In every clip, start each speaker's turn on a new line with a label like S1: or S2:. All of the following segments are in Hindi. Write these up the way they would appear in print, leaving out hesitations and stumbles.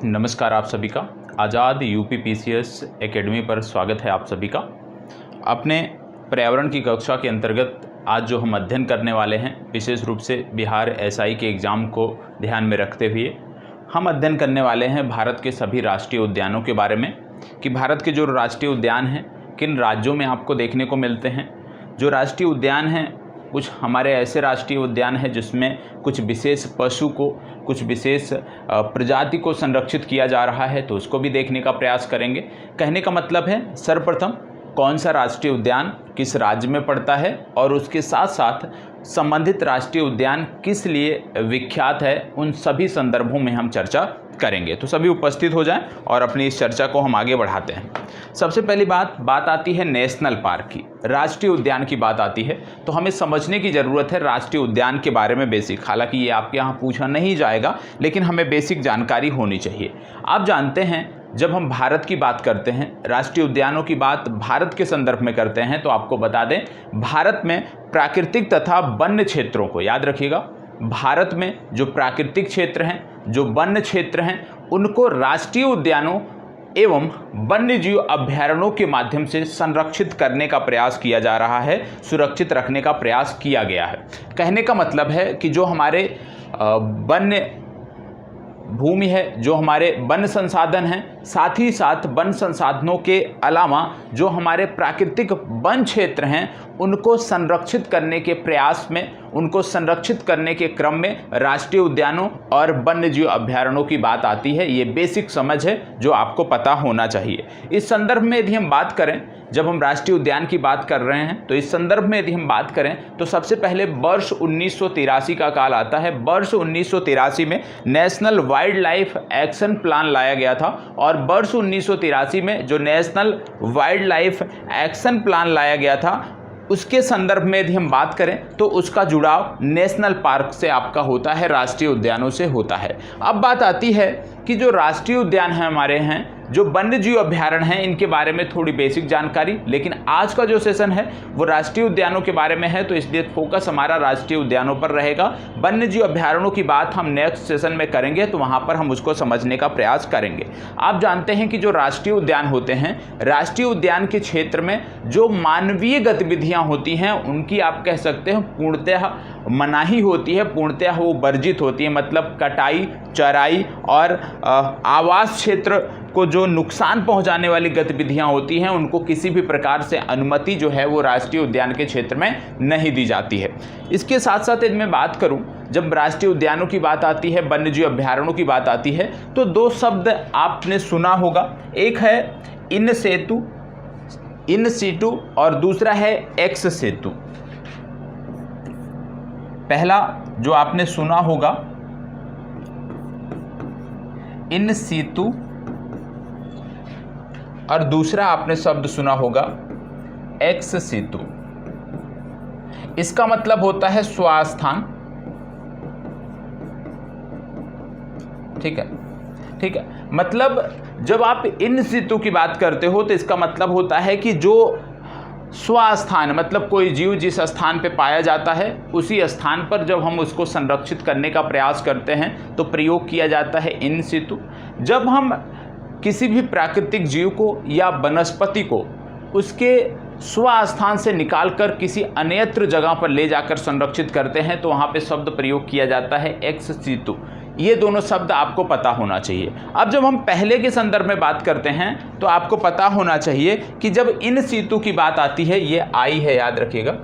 S1: नमस्कार आप सभी का आज़ाद यूपी पीसीएस एकेडमी पर स्वागत है आप सभी का। अपने पर्यावरण की कक्षा के अंतर्गत आज जो हम अध्ययन करने वाले हैं, विशेष रूप से बिहार एसआई के एग्ज़ाम को ध्यान में रखते हुए हम अध्ययन करने वाले हैं भारत के सभी राष्ट्रीय उद्यानों के बारे में कि भारत के जो राष्ट्रीय उद्यान हैं किन राज्यों में आपको देखने को मिलते हैं। जो राष्ट्रीय उद्यान हैं, कुछ हमारे ऐसे राष्ट्रीय उद्यान हैं जिसमें कुछ विशेष पशु को, कुछ विशेष प्रजाति को संरक्षित किया जा रहा है, तो उसको भी देखने का प्रयास करेंगे। कहने का मतलब है सर्वप्रथम कौन सा राष्ट्रीय उद्यान किस राज्य में पड़ता है और उसके साथ साथ संबंधित राष्ट्रीय उद्यान किस लिए विख्यात है, उन सभी संदर्भों में हम चर्चा करेंगे। तो सभी उपस्थित हो जाएं और अपनी इस चर्चा को हम आगे बढ़ाते हैं। सबसे पहली बात आती है नेशनल पार्क की, राष्ट्रीय उद्यान की बात आती है, तो हमें समझने की ज़रूरत है राष्ट्रीय उद्यान के बारे में बेसिक। हालांकि ये आपके यहाँ पूछा नहीं जाएगा, लेकिन हमें बेसिक जानकारी होनी चाहिए। आप जानते हैं जब हम भारत की बात करते हैं, राष्ट्रीय उद्यानों की बात भारत के संदर्भ में करते हैं, तो आपको बता दें भारत में प्राकृतिक तथा वन्य क्षेत्रों को याद रखिएगा। भारत में जो प्राकृतिक क्षेत्र हैं, जो वन्य क्षेत्र हैं, उनको राष्ट्रीय उद्यानों एवं वन्यजीव अभयारण्यों के माध्यम से संरक्षित करने का प्रयास किया जा रहा है, सुरक्षित रखने का प्रयास किया गया है। कहने का मतलब है कि जो हमारे वन्य भूमि है, जो हमारे वन संसाधन हैं, साथ ही साथ वन संसाधनों के अलावा जो हमारे प्राकृतिक वन क्षेत्र हैं, उनको संरक्षित करने के प्रयास में, उनको संरक्षित करने के क्रम में राष्ट्रीय उद्यानों और वन्यजीव अभयारण्यों की बात आती है। ये बेसिक समझ है जो आपको पता होना चाहिए। इस संदर्भ में यदि हम बात करें, जब हम राष्ट्रीय उद्यान की बात कर रहे हैं, तो इस संदर्भ में यदि हम बात करें तो सबसे पहले वर्ष 1983 का काल आता है। वर्ष 1983 में national wild life action plan लाया गया था और वर्ष 1983 में जो national wild life action plan लाया गया था, उसके संदर्भ में यदि हम बात करें तो उसका जुड़ाव नेशनल पार्क से आपका होता है, राष्ट्रीय उद्यानों से होता है। अब बात आती है कि जो राष्ट्रीय उद्यान हैं हमारे हैं, जो वन्यजीव अभयारण्य हैं, इनके बारे में थोड़ी बेसिक जानकारी। लेकिन आज का जो सेशन है वो राष्ट्रीय उद्यानों के बारे में है, तो इसलिए फोकस हमारा राष्ट्रीय उद्यानों पर रहेगा। वन्यजीव अभयारण्यों की बात हम नेक्स्ट सेशन में करेंगे, तो वहाँ पर हम उसको समझने का प्रयास करेंगे। आप जानते हैं कि जो राष्ट्रीय उद्यान होते हैं, राष्ट्रीय उद्यान के क्षेत्र में जो मानवीय गतिविधियाँ होती हैं, उनकी आप कह सकते हैं पूर्णतः मनाही होती है, पूर्णतः वो वर्जित होती है। मतलब कटाई, चराई और आवास क्षेत्र को जो नुकसान पहुंचाने वाली गतिविधियां होती हैं, उनको किसी भी प्रकार से अनुमति जो है वो राष्ट्रीय उद्यान के क्षेत्र में नहीं दी जाती है। इसके साथ साथ यदि मैं बात करूं, जब राष्ट्रीय उद्यानों की बात आती है, वन्यजीव अभयारण्यों की बात आती है, तो दो शब्द आपने सुना होगा। एक है इन सेतु, इन सीटू, और दूसरा है एक्स सेतु। पहला जो आपने सुना होगा इन सीतु, और दूसरा आपने शब्द सुना होगा एक्स सीतु। इसका मतलब होता है स्वास्थान। ठीक है। मतलब जब आप इन सीतु की बात करते हो तो इसका मतलब होता है कि जो स्वास्थान, मतलब कोई जीव जिस स्थान पे पाया जाता है, उसी स्थान पर जब हम उसको संरक्षित करने का प्रयास करते हैं तो प्रयोग किया जाता है इन सितु। जब हम किसी भी प्राकृतिक जीव को या वनस्पति को उसके स्वास्थान से निकालकर किसी अन्यत्र जगह पर ले जाकर संरक्षित करते हैं, तो वहाँ पे शब्द प्रयोग किया जाता है एक्स सितु। ये दोनों शब्द आपको पता होना चाहिए। अब जब हम पहले के संदर्भ में बात करते हैं तो आपको पता होना चाहिए कि जब इन सीतु की बात आती है, ये आई है, याद रखिएगा।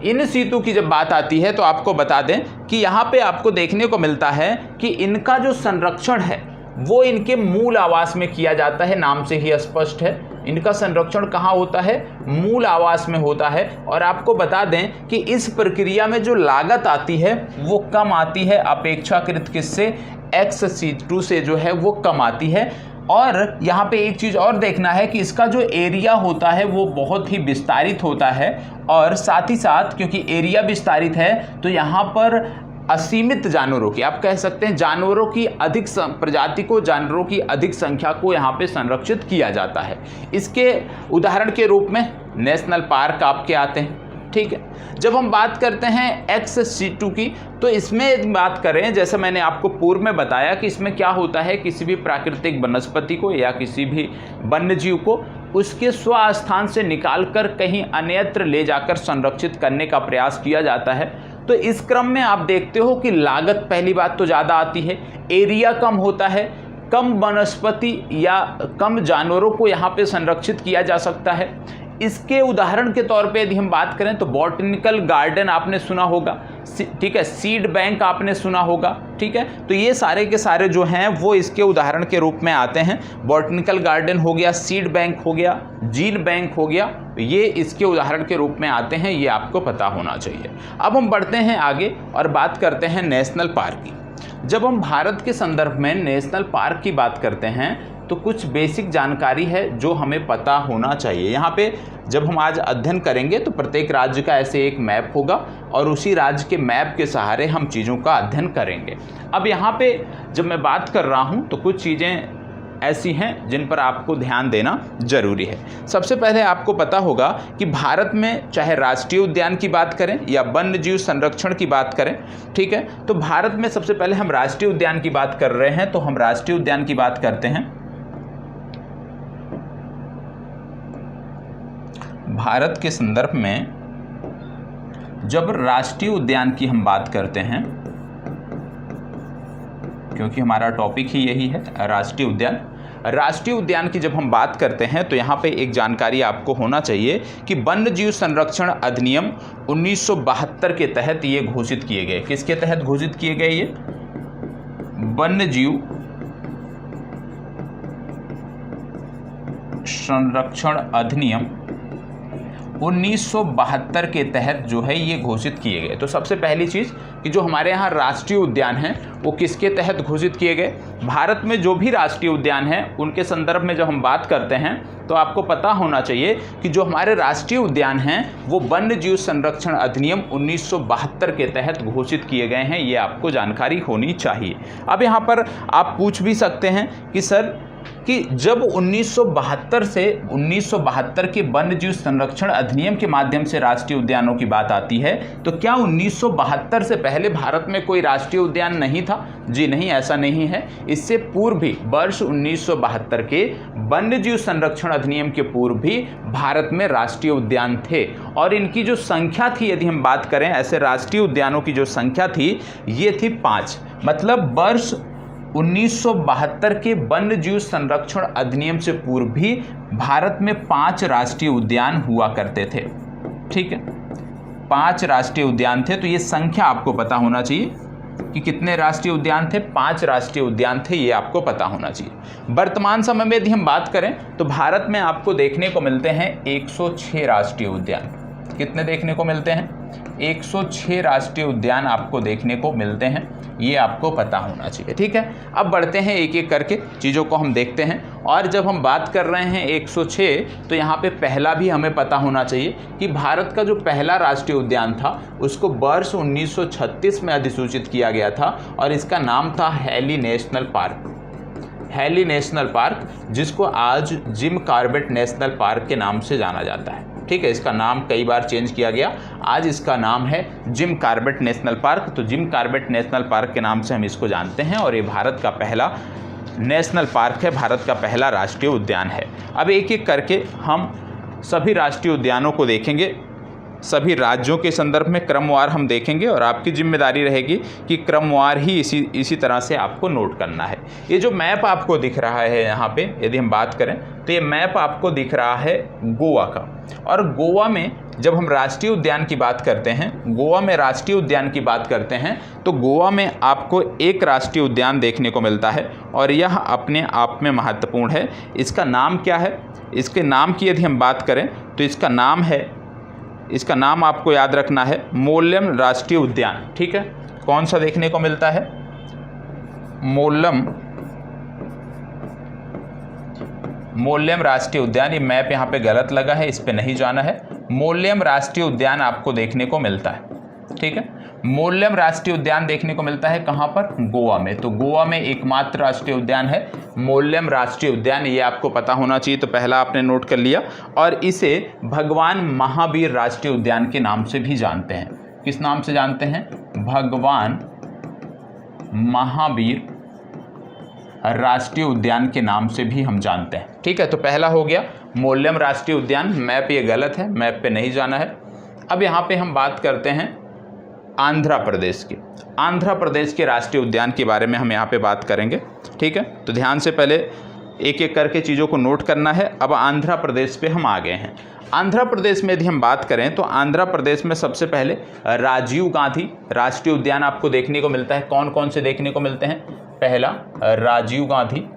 S1: इन सीतु की जब बात आती है तो आपको बता दें कि यहाँ पे आपको देखने को मिलता है कि इनका जो संरक्षण है वो इनके मूल आवास में किया जाता है। नाम से ही स्पष्ट है, इनका संरक्षण कहाँ होता है? मूल आवास में होता है। और आपको बता दें कि इस प्रक्रिया में जो लागत आती है वो कम आती है अपेक्षाकृत किससे? एक्स सीतु से जो है वो कम आती है। और यहाँ पे एक चीज़ और देखना है कि इसका जो एरिया होता है वो बहुत ही विस्तारित होता है, और साथ ही साथ क्योंकि एरिया विस्तारित है तो यहाँ पर असीमित जानवरों की, आप कह सकते हैं जानवरों की अधिक प्रजाति को, जानवरों की अधिक संख्या को यहाँ पे संरक्षित किया जाता है। इसके उदाहरण के रूप में नेशनल पार्क आपके आते हैं। ठीक है। जब हम बात करते हैं XC2 की, तो इसमें बात करें, जैसे मैंने आपको पूर्व में बताया कि इसमें क्या होता है, किसी भी प्राकृतिक वनस्पति को या किसी भी वन्य जीव को उसके स्वस्थान से निकालकर कहीं अन्यत्र ले जाकर संरक्षित करने का प्रयास किया जाता है। तो इस क्रम में आप देखते हो कि लागत पहली बात तो ज़्यादा आती है, एरिया कम होता है, कम वनस्पति या कम जानवरों को यहाँ पे संरक्षित किया जा सकता है। इसके उदाहरण के तौर पे यदि हम बात करें तो बॉटनिकल गार्डन आपने सुना होगा, ठीक है, सीड बैंक आपने सुना होगा, ठीक है। तो ये सारे के सारे जो हैं वो इसके उदाहरण के रूप में आते हैं। बॉटनिकल गार्डन हो गया, सीड बैंक हो गया, जीन बैंक हो गया, ये इसके उदाहरण के रूप में आते हैं, ये आपको पता होना चाहिए। अब हम बढ़ते हैं आगे और बात करते हैं नेशनल पार्क की। जब हम भारत के संदर्भ में नेशनल पार्क की बात करते हैं तो कुछ बेसिक जानकारी है जो हमें पता होना चाहिए। यहाँ पे जब हम आज अध्ययन करेंगे तो प्रत्येक राज्य का ऐसे एक मैप होगा और उसी राज्य के मैप के सहारे हम चीज़ों का अध्ययन करेंगे। अब यहाँ पे जब मैं बात कर रहा हूँ तो कुछ चीज़ें ऐसी हैं जिन पर आपको ध्यान देना जरूरी है। सबसे पहले आपको पता होगा कि भारत में चाहे राष्ट्रीय उद्यान की बात करें या वन्य जीव संरक्षण की बात करें, ठीक है, तो भारत में सबसे पहले हम राष्ट्रीय उद्यान की बात कर रहे हैं, तो हम राष्ट्रीय उद्यान की बात करते हैं। भारत के संदर्भ में जब राष्ट्रीय उद्यान की हम बात करते हैं, क्योंकि हमारा टॉपिक ही यही है राष्ट्रीय उद्यान, राष्ट्रीय उद्यान की जब हम बात करते हैं तो यहाँ पे एक जानकारी आपको होना चाहिए कि वन्य जीव संरक्षण अधिनियम 1972 के तहत ये घोषित किए गए। किसके तहत घोषित किए गए? ये वन्य जीव संरक्षण अधिनियम 1972 के तहत जो है ये घोषित किए गए। तो सबसे पहली चीज़ कि जो हमारे यहाँ राष्ट्रीय उद्यान हैं वो किसके तहत घोषित किए गए? भारत में जो भी राष्ट्रीय उद्यान हैं उनके संदर्भ में जब हम बात करते हैं तो आपको पता होना चाहिए कि जो हमारे राष्ट्रीय उद्यान हैं वो वन्य जीव संरक्षण अधिनियम 1972 के तहत घोषित किए गए हैं, ये आपको जानकारी होनी चाहिए। अब यहाँ पर आप पूछ भी सकते हैं कि सर कि जब 1972 के वन्य जीव संरक्षण अधिनियम के माध्यम से राष्ट्रीय उद्यानों की बात आती है तो क्या 1972 से पहले भारत में कोई राष्ट्रीय उद्यान नहीं था? जी नहीं, ऐसा नहीं है। इससे पूर्व भी वर्ष 1972 के वन्य जीव संरक्षण अधिनियम के पूर्व भी भारत में राष्ट्रीय उद्यान थे और इनकी जो संख्या थी, यदि हम बात करें ऐसे राष्ट्रीय उद्यानों की जो संख्या थी ये थी 5। मतलब वर्ष 1972 के वन्य जीव संरक्षण अधिनियम से पूर्व भी भारत में 5 राष्ट्रीय उद्यान हुआ करते थे, ठीक है, 5 राष्ट्रीय उद्यान थे। तो ये संख्या आपको पता होना चाहिए कि कितने राष्ट्रीय उद्यान थे, 5 राष्ट्रीय उद्यान थे, ये आपको पता होना चाहिए। वर्तमान समय में यदि हम बात करें तो भारत में आपको देखने को मिलते हैं 106 राष्ट्रीय उद्यान। कितने देखने को मिलते हैं? 106 राष्ट्रीय उद्यान आपको देखने को मिलते हैं, ये आपको पता होना चाहिए, ठीक है। अब बढ़ते हैं एक एक करके चीज़ों को हम देखते हैं। और जब हम बात कर रहे हैं 106 तो यहाँ पे पहला भी हमें पता होना चाहिए कि भारत का जो पहला राष्ट्रीय उद्यान था उसको वर्ष 1936 में अधिसूचित किया गया था और इसका नाम था Hailey national park. Hailey national park, जिसको आज जिम कॉर्बेट नेशनल पार्क के नाम से जाना जाता है, ठीक है। इसका नाम कई बार चेंज किया गया, आज इसका नाम है जिम कॉर्बेट नेशनल पार्क। तो जिम कॉर्बेट नेशनल पार्क के नाम से हम इसको जानते हैं और ये भारत का पहला नेशनल पार्क है, भारत का पहला राष्ट्रीय उद्यान है। अब एक एक करके हम सभी राष्ट्रीय उद्यानों को देखेंगे, सभी राज्यों के संदर्भ में क्रमवार हम देखेंगे और आपकी जिम्मेदारी रहेगी कि क्रमवार ही इसी तरह से आपको नोट करना है। ये जो मैप आपको दिख रहा है यहाँ पे, यदि हम बात करें तो ये मैप आपको दिख रहा है गोवा का। और गोवा में जब हम राष्ट्रीय उद्यान की बात करते हैं, गोवा में राष्ट्रीय उद्यान की बात करते हैं तो गोवा में आपको एक राष्ट्रीय उद्यान देखने को मिलता है और यह अपने आप में महत्वपूर्ण है। इसका नाम क्या है? इसके नाम की यदि हम बात करें तो इसका नाम आपको याद रखना है मोल्यम राष्ट्रीय उद्यान, ठीक है। कौन सा देखने को मिलता है? मोल्यम राष्ट्रीय उद्यान। ये मैप यहाँ पे गलत लगा है, इस पे नहीं जाना है। मोल्यम राष्ट्रीय उद्यान आपको देखने को मिलता है, ठीक है। मोल्यम राष्ट्रीय उद्यान देखने को मिलता है कहाँ पर? गोवा में। तो गोवा में एकमात्र राष्ट्रीय उद्यान है मोल्यम राष्ट्रीय उद्यान, ये आपको पता होना चाहिए। तो पहला आपने नोट कर लिया। और इसे भगवान महावीर राष्ट्रीय उद्यान के नाम से भी जानते हैं। किस नाम से जानते हैं? भगवान महावीर राष्ट्रीय उद्यान के नाम से भी हम जानते हैं। ठीक है, तो पहला हो गया मोल्यम राष्ट्रीय उद्यान। मैप ये गलत है, मैप पे नहीं जाना है। अब यहाँ पे हम बात करते हैं आंध्र प्रदेश की। आंध्र प्रदेश के राष्ट्रीय उद्यान के बारे में हम यहाँ पे बात करेंगे। ठीक है, तो ध्यान से पहले एक एक करके चीज़ों को नोट करना है। अब आंध्र प्रदेश पे हम आ गए हैं। आंध्र प्रदेश में यदि हम बात करें तो आंध्र प्रदेश में सबसे पहले राजीव गांधी राष्ट्रीय उद्यान आपको देखने को मिलता है। कौन कौन से देखने को मिलते हैं? पहला राजीव गांधी।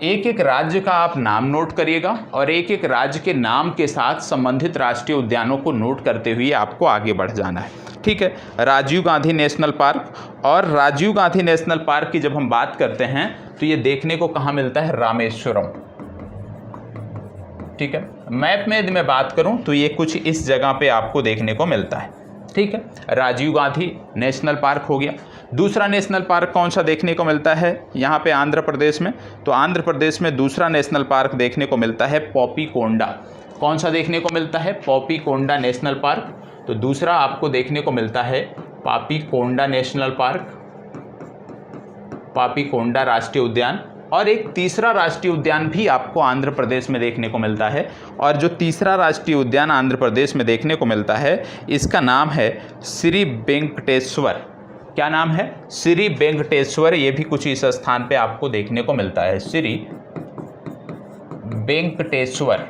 S1: एक एक राज्य का आप नाम नोट करिएगा और एक एक राज्य के नाम के साथ संबंधित राष्ट्रीय उद्यानों को नोट करते हुए आपको आगे बढ़ जाना है। ठीक है, राजीव गांधी नेशनल पार्क। और राजीव गांधी नेशनल पार्क की जब हम बात करते हैं तो ये देखने को कहाँ मिलता है? रामेश्वरम। ठीक है, मैप में यदि मैं बात करूं तो ये कुछ इस जगह पे आपको देखने को मिलता है। ठीक है, राजीव गांधी नेशनल पार्क हो गया। दूसरा नेशनल पार्क कौन सा देखने को मिलता है यहाँ पे आंध्र प्रदेश में? तो आंध्र प्रदेश में दूसरा नेशनल पार्क देखने को मिलता है पॉपीकोंडा। कौन सा देखने को मिलता है? पॉपीकोंडा नेशनल पार्क। तो दूसरा आपको देखने को मिलता है पापीकोंडा नेशनल पार्क, पापीकोंडा राष्ट्रीय उद्यान। और एक तीसरा राष्ट्रीय उद्यान भी आपको आंध्र प्रदेश में देखने को मिलता है। और जो तीसरा राष्ट्रीय उद्यान आंध्र प्रदेश में देखने को मिलता है इसका नाम है श्री वेंकटेश्वर। क्या नाम है? श्री वेंकटेश्वर। ये भी कुछ इस स्थान पे आपको देखने को मिलता है, श्री वेंकटेश्वर।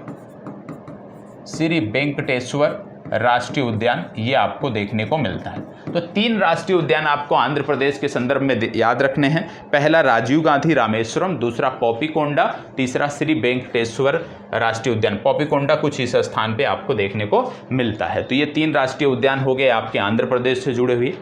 S1: श्री वेंकटेश्वर राष्ट्रीय उद्यान ये आपको देखने को मिलता है। तो 3 राष्ट्रीय उद्यान आपको आंध्र प्रदेश के संदर्भ में याद रखने हैं। पहला राजीव गांधी रामेश्वरम, दूसरा पॉपीकोंडा, तीसरा श्री वेंकटेश्वर राष्ट्रीय उद्यान। पॉपीकोंडा कुछ इस स्थान पे आपको देखने को मिलता है। तो ये 3 राष्ट्रीय उद्यान हो गए आपके आंध्र प्रदेश से जुड़े हुए।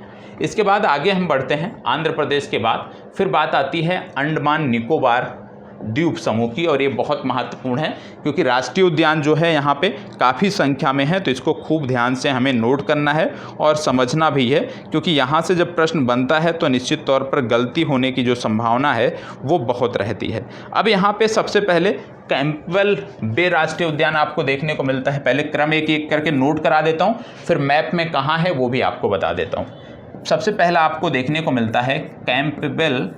S1: इसके बाद आगे हम बढ़ते हैं। आंध्र प्रदेश के बाद फिर बात आती है अंडमान निकोबार द्वीप समूह की। और ये बहुत महत्वपूर्ण है क्योंकि राष्ट्रीय उद्यान जो है यहाँ पे काफ़ी संख्या में है। तो इसको खूब ध्यान से हमें नोट करना है और समझना भी है, क्योंकि यहाँ से जब प्रश्न बनता है तो निश्चित तौर पर गलती होने की जो संभावना है वो बहुत रहती है। अब यहाँ पे सबसे पहले कैंपबेल बे राष्ट्रीय उद्यान आपको देखने को मिलता है। पहले क्रम एक एक करके नोट करा देता हूँ, फिर मैप में कहाँ है वो भी आपको बता देता हूँ। सबसे पहला आपको देखने को मिलता है कैंपबेल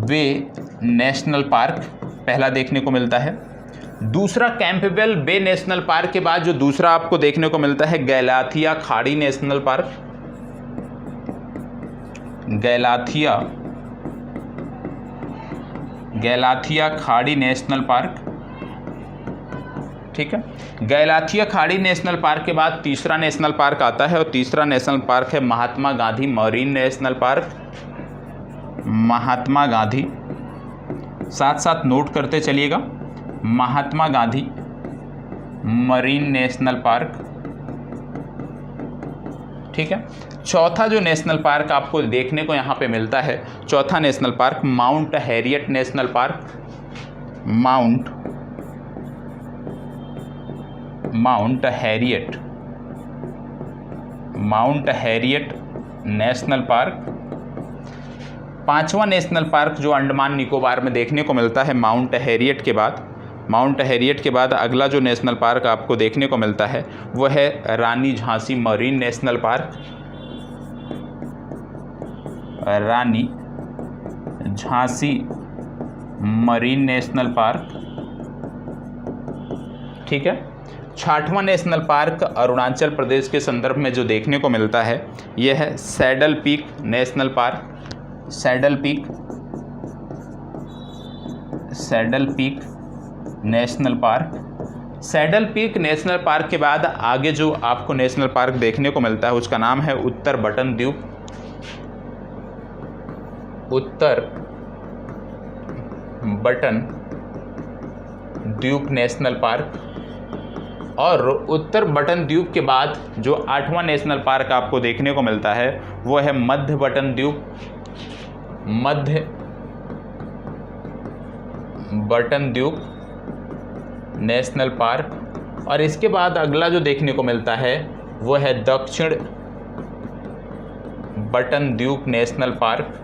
S1: बे नेशनल पार्क, पहला देखने को मिलता है। दूसरा कैंपबेल बे नेशनल पार्क के बाद जो दूसरा आपको देखने को मिलता है गैलाथिया खाड़ी नेशनल पार्क। गैलाथिया खाड़ी नेशनल पार्क। ठीक है, गैलाथिया खाड़ी नेशनल पार्क के बाद तीसरा नेशनल पार्क आता है और तीसरा नेशनल पार्क है Mahatma Gandhi marine national park. Mahatma Gandhi, साथ साथ नोट करते चलिएगा, Mahatma Gandhi marine national park. ठीक है, चौथा जो नेशनल पार्क आपको देखने को यहाँ पे मिलता है, चौथा national park mount Harriet national park. Mount Harriet national park. पांचवा नेशनल पार्क जो अंडमान निकोबार में देखने को मिलता है माउंट हैरियट के बाद अगला जो नेशनल पार्क आपको देखने को मिलता है वह है Rani Jhansi marine national park. रानी झांसी मरीन नेशनल पार्क। ठीक है, छठवां नेशनल पार्क अरुणाचल प्रदेश के संदर्भ में जो देखने को मिलता है यह है saddle peak national park. Saddle peak national park. Saddle peak national park के बाद आगे जो आपको नेशनल पार्क देखने को मिलता है उसका नाम है उत्तर बटन द्वीप नेशनल पार्क। और उत्तर बटन द्वीप के बाद जो 8वां नेशनल पार्क आपको देखने को मिलता है वो है मध्य बटन द्वीप नेशनल पार्क। और इसके बाद अगला जो देखने को मिलता है वो है दक्षिण बटन द्वीप नेशनल पार्क।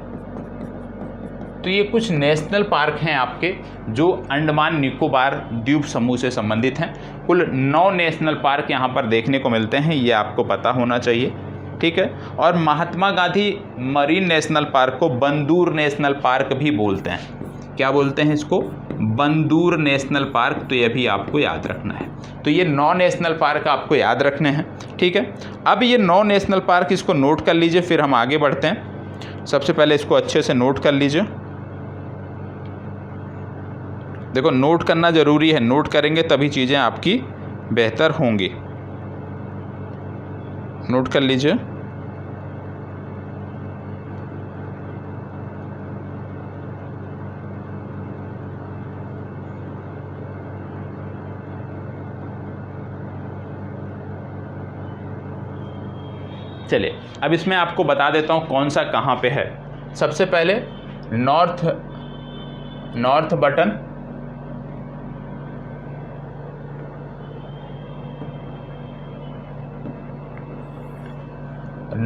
S1: तो ये कुछ नेशनल पार्क हैं आपके जो अंडमान निकोबार द्वीप समूह से संबंधित हैं। कुल 9 नेशनल पार्क यहाँ पर देखने को मिलते हैं, ये आपको पता होना चाहिए, ठीक है। और Mahatma Gandhi marine national park को बंदूर नेशनल पार्क भी बोलते हैं। क्या बोलते हैं इसको? बंदूर नेशनल पार्क। तो ये भी आपको याद रखना है। तो ये 9 नेशनल पार्क आपको याद रखने हैं, ठीक है। अब ये 9 नेशनल पार्क, इसको नोट कर लीजिए, फिर हम आगे बढ़ते हैं। सबसे पहले इसको अच्छे से नोट कर लीजिए। देखो, नोट करना ज़रूरी है, नोट करेंगे तभी चीज़ें आपकी बेहतर होंगी। नोट कर लीजिए। चलिए, अब इसमें आपको बता देता हूँ कौन सा कहाँ पे है। सबसे पहले नॉर्थ बटन,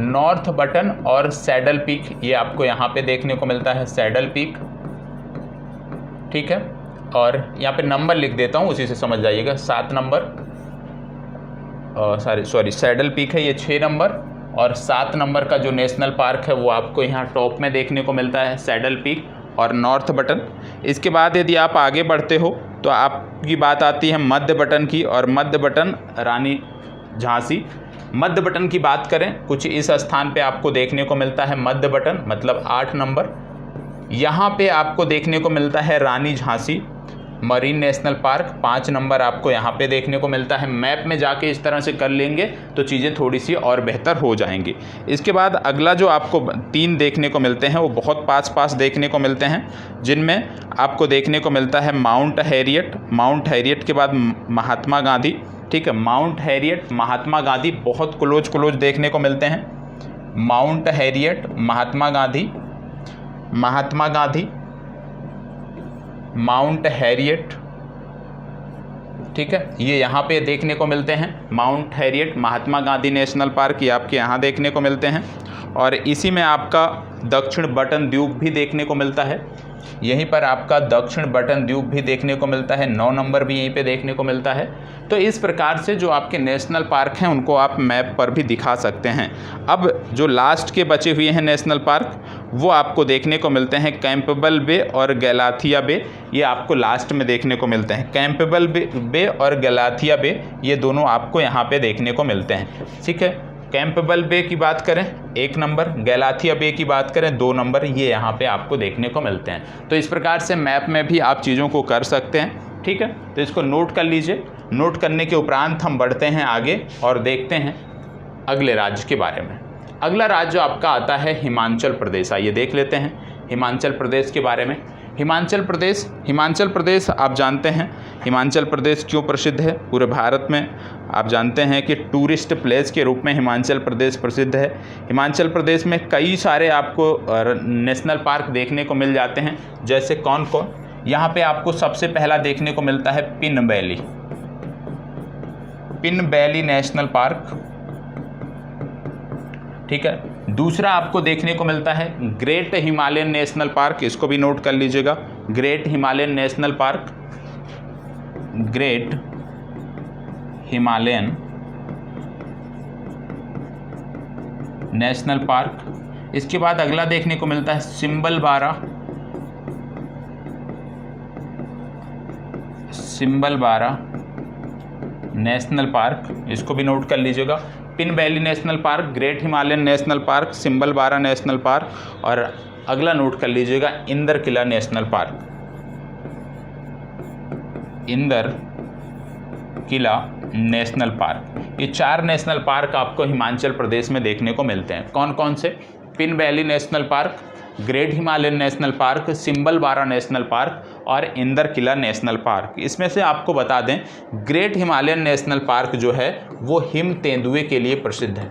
S1: नॉर्थ बटन और सैडल पीक, ये आपको यहाँ पे देखने को मिलता है, सैडल पीक, ठीक है। और यहाँ पे नंबर लिख देता हूँ, उसी से समझ जाइएगा। 7 नंबर, सॉरी सैडल पीक है ये 6 नंबर, और 7 नंबर का जो नेशनल पार्क है वो आपको यहाँ टॉप में देखने को मिलता है, सैडल पीक और नॉर्थ बटन। इसके बाद यदि आप आगे बढ़ते हो तो आपकी बात आती है मध्य बटन की, और मध्य बटन रानी झांसी। मध्य बटन की बात करें, कुछ इस स्थान पे आपको देखने को मिलता है मध्य बटन, मतलब 8 नंबर। यहाँ पे आपको देखने को मिलता है Rani Jhansi marine national park, 5 number आपको यहाँ पे देखने को मिलता है। मैप में जाके इस तरह से कर लेंगे तो चीज़ें थोड़ी सी और बेहतर हो जाएंगी। इसके बाद अगला जो आपको 3 देखने को मिलते हैं वो बहुत पास देखने को मिलते हैं, जिनमें आपको देखने को मिलता है माउंट हैरियट के बाद महात्मा गांधी, ठीक है। माउंट हैरियट, महात्मा गांधी बहुत क्लोज देखने को मिलते हैं। Mount Harriet, Mahatma Gandhi, mount Harriet, ठीक है। ये यहाँ पे देखने को मिलते हैं, mount Harriet, Mahatma Gandhi national park, ये आपके यहाँ देखने को मिलते हैं। और इसी में आपका दक्षिण बटन द्वीप भी देखने को मिलता है, यहीं पर आपका दक्षिण बटन द्वीप भी देखने को मिलता है, 9 नंबर भी यहीं पे देखने को मिलता है। तो इस प्रकार से जो आपके नेशनल पार्क हैं उनको आप मैप पर भी दिखा सकते हैं। अब जो लास्ट के बचे हुए हैं नेशनल पार्क वो आपको देखने को मिलते हैं कैंपबेल बे और गैलाथिया बे, ये आपको लास्ट में देखने को मिलते हैं। कैंपबेल बे और गैलाथिया बे ये दोनों आपको यहाँ पे देखने को मिलते हैं, ठीक है। कैंपबेल बे की बात करें 1 नंबर, गैलाथिया बे की बात करें 2 नंबर, ये यहाँ पे आपको देखने को मिलते हैं। तो इस प्रकार से मैप में भी आप चीज़ों को कर सकते हैं, ठीक है। तो इसको नोट कर लीजिए। नोट करने के उपरांत हम बढ़ते हैं आगे और देखते हैं अगले राज्य के बारे में। अगला राज्य आपका आता है हिमाचल प्रदेश। आइए देख लेते हैं हिमाचल प्रदेश के बारे में। हिमाचल प्रदेश आप जानते हैं हिमाचल प्रदेश क्यों प्रसिद्ध है पूरे भारत में। आप जानते हैं कि टूरिस्ट प्लेस के रूप में हिमाचल प्रदेश प्रसिद्ध है। हिमाचल प्रदेश में कई सारे आपको नेशनल पार्क देखने को मिल जाते हैं, जैसे कौन कौन। यहाँ पे आपको सबसे पहला देखने को मिलता है पिन वैली नेशनल पार्क, ठीक है। दूसरा आपको देखने को मिलता है ग्रेट हिमालयन नेशनल पार्क, इसको भी नोट कर लीजिएगा। Great Himalayan national park, great Himalayan national park. इसके बाद अगला देखने को मिलता है सिम्बलबारा नेशनल पार्क, इसको भी नोट कर लीजिएगा। Pin valley national park, great Himalayan national park, Simbalbara national park, और अगला नोट कर लीजिएगा Inder Kila national park. Inder Kila national park, ये 4 नेशनल पार्क आपको हिमाचल प्रदेश में देखने को मिलते हैं। कौन कौन से? Pin valley national park, great Himalayan national park, Simbalbara national park और इंदर किला नेशनल पार्क। इसमें से आपको बता दें ग्रेट हिमालयन नेशनल पार्क जो है वो हिम तेंदुए के लिए प्रसिद्ध है।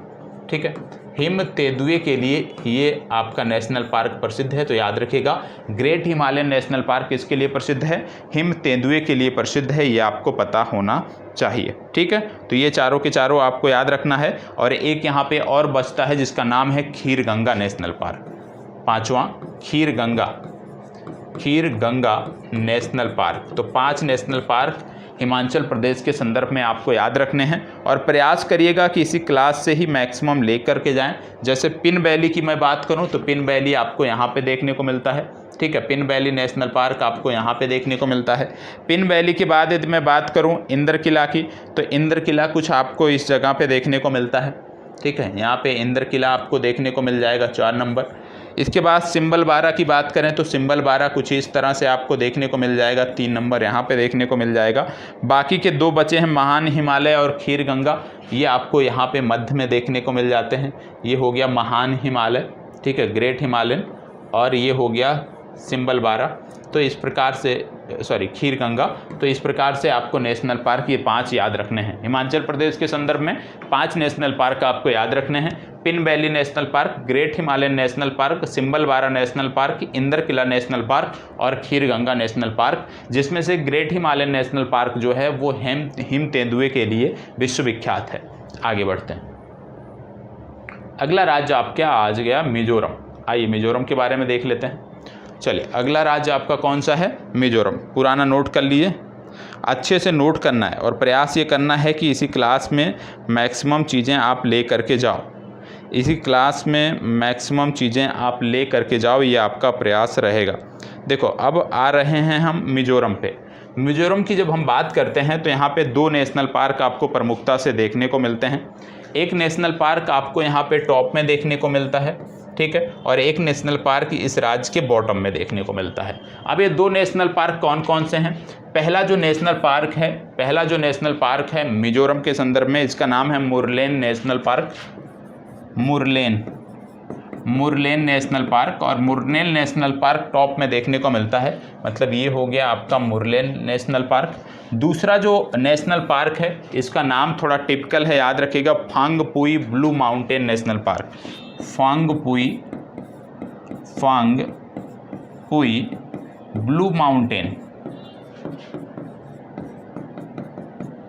S1: ठीक है। हिम तेंदुए के लिए ये आपका नेशनल पार्क प्रसिद्ध है, तो याद रखिएगा ग्रेट हिमालयन नेशनल पार्क किसके लिए प्रसिद्ध है? हिम तेंदुए के लिए प्रसिद्ध है, ये आपको पता होना चाहिए, ठीक है। तो ये चारों के चारों आपको याद रखना है। और एक यहाँ पे और बचता है जिसका नाम है खीरगंगा नेशनल पार्क, पांचवा खीरगंगा नेशनल पार्क। तो 5 नेशनल पार्क हिमाचल प्रदेश के संदर्भ में आपको याद रखने हैं और प्रयास करिएगा कि इसी क्लास से ही मैक्सिमम लेकर के जाएं। जैसे पिन वैली की मैं बात करूं तो पिन वैली आपको यहाँ पे देखने को मिलता है, ठीक है। पिन वैली नेशनल पार्क आपको यहाँ पे देखने को मिलता है। पिन वैली के बाद यदि मैं बात करूँ इंद्र किला की, तो इंद्र किला कुछ आपको इस जगह पे देखने को मिलता है, ठीक है। यहाँ पे इंद्र किला आपको देखने को मिल जाएगा 4 नंबर। इसके बाद सिंबल 12 की बात करें तो सिंबल 12 कुछ इस तरह से आपको देखने को मिल जाएगा, 3 नंबर यहाँ पे देखने को मिल जाएगा। बाकी के 2 बचे हैं महान हिमालय और खीरगंगा, ये आपको यहाँ पे मध्य में देखने को मिल जाते हैं। ये हो गया महान हिमालय, ठीक है, ग्रेट हिमालयन, और ये हो गया सिंबल 12। तो इस प्रकार से खीरगंगा। तो इस प्रकार से आपको नेशनल पार्क ये 5 याद रखने हैं। हिमाचल प्रदेश के संदर्भ में 5 नेशनल पार्क आपको याद रखने हैं। Pin valley national park, great Himalayan national park, सिंबल 12 national park, Indra Kila national park और खीरगंगा नेशनल पार्क, जिसमें से ग्रेट हिमालयन नेशनल पार्क जो है वो हिम तेंदुए के लिए विश्वविख्यात है। आगे बढ़ते हैं। अगला राज्य आपका आज गया मिजोरम। आइए मिजोरम के बारे में देख लेते हैं। चलिए, अगला राज्य आपका कौन सा है? मिजोरम। पुराना नोट कर लिए, अच्छे से नोट करना है और प्रयास ये करना है कि इसी क्लास में मैक्सिमम चीज़ें आप ले करके जाओ। इसी क्लास में मैक्सिमम चीज़ें आप ले करके जाओ, ये आपका प्रयास रहेगा। देखो, अब आ रहे हैं हम मिजोरम पे। मिजोरम की जब हम बात करते हैं तो यहाँ पे 2 नेशनल पार्क आपको प्रमुखता से देखने को मिलते हैं। एक नेशनल पार्क आपको यहाँ पे टॉप में देखने को मिलता है, ठीक है, और एक नेशनल पार्क इस राज्य के बॉटम में देखने को मिलता है। अब ये 2 नेशनल पार्क कौन कौन से हैं? पहला जो नेशनल पार्क है मिजोरम के संदर्भ में, इसका नाम है Murlen national park. Murlen national park, और मुरलेन नेशनल पार्क टॉप में देखने को मिलता है, मतलब ये हो गया आपका मुरलेन नेशनल पार्क। दूसरा जो नेशनल पार्क है इसका नाम थोड़ा टिपिकल है, याद रखिएगा, Phawngpui blue mountain national park. Phawngpui blue mountain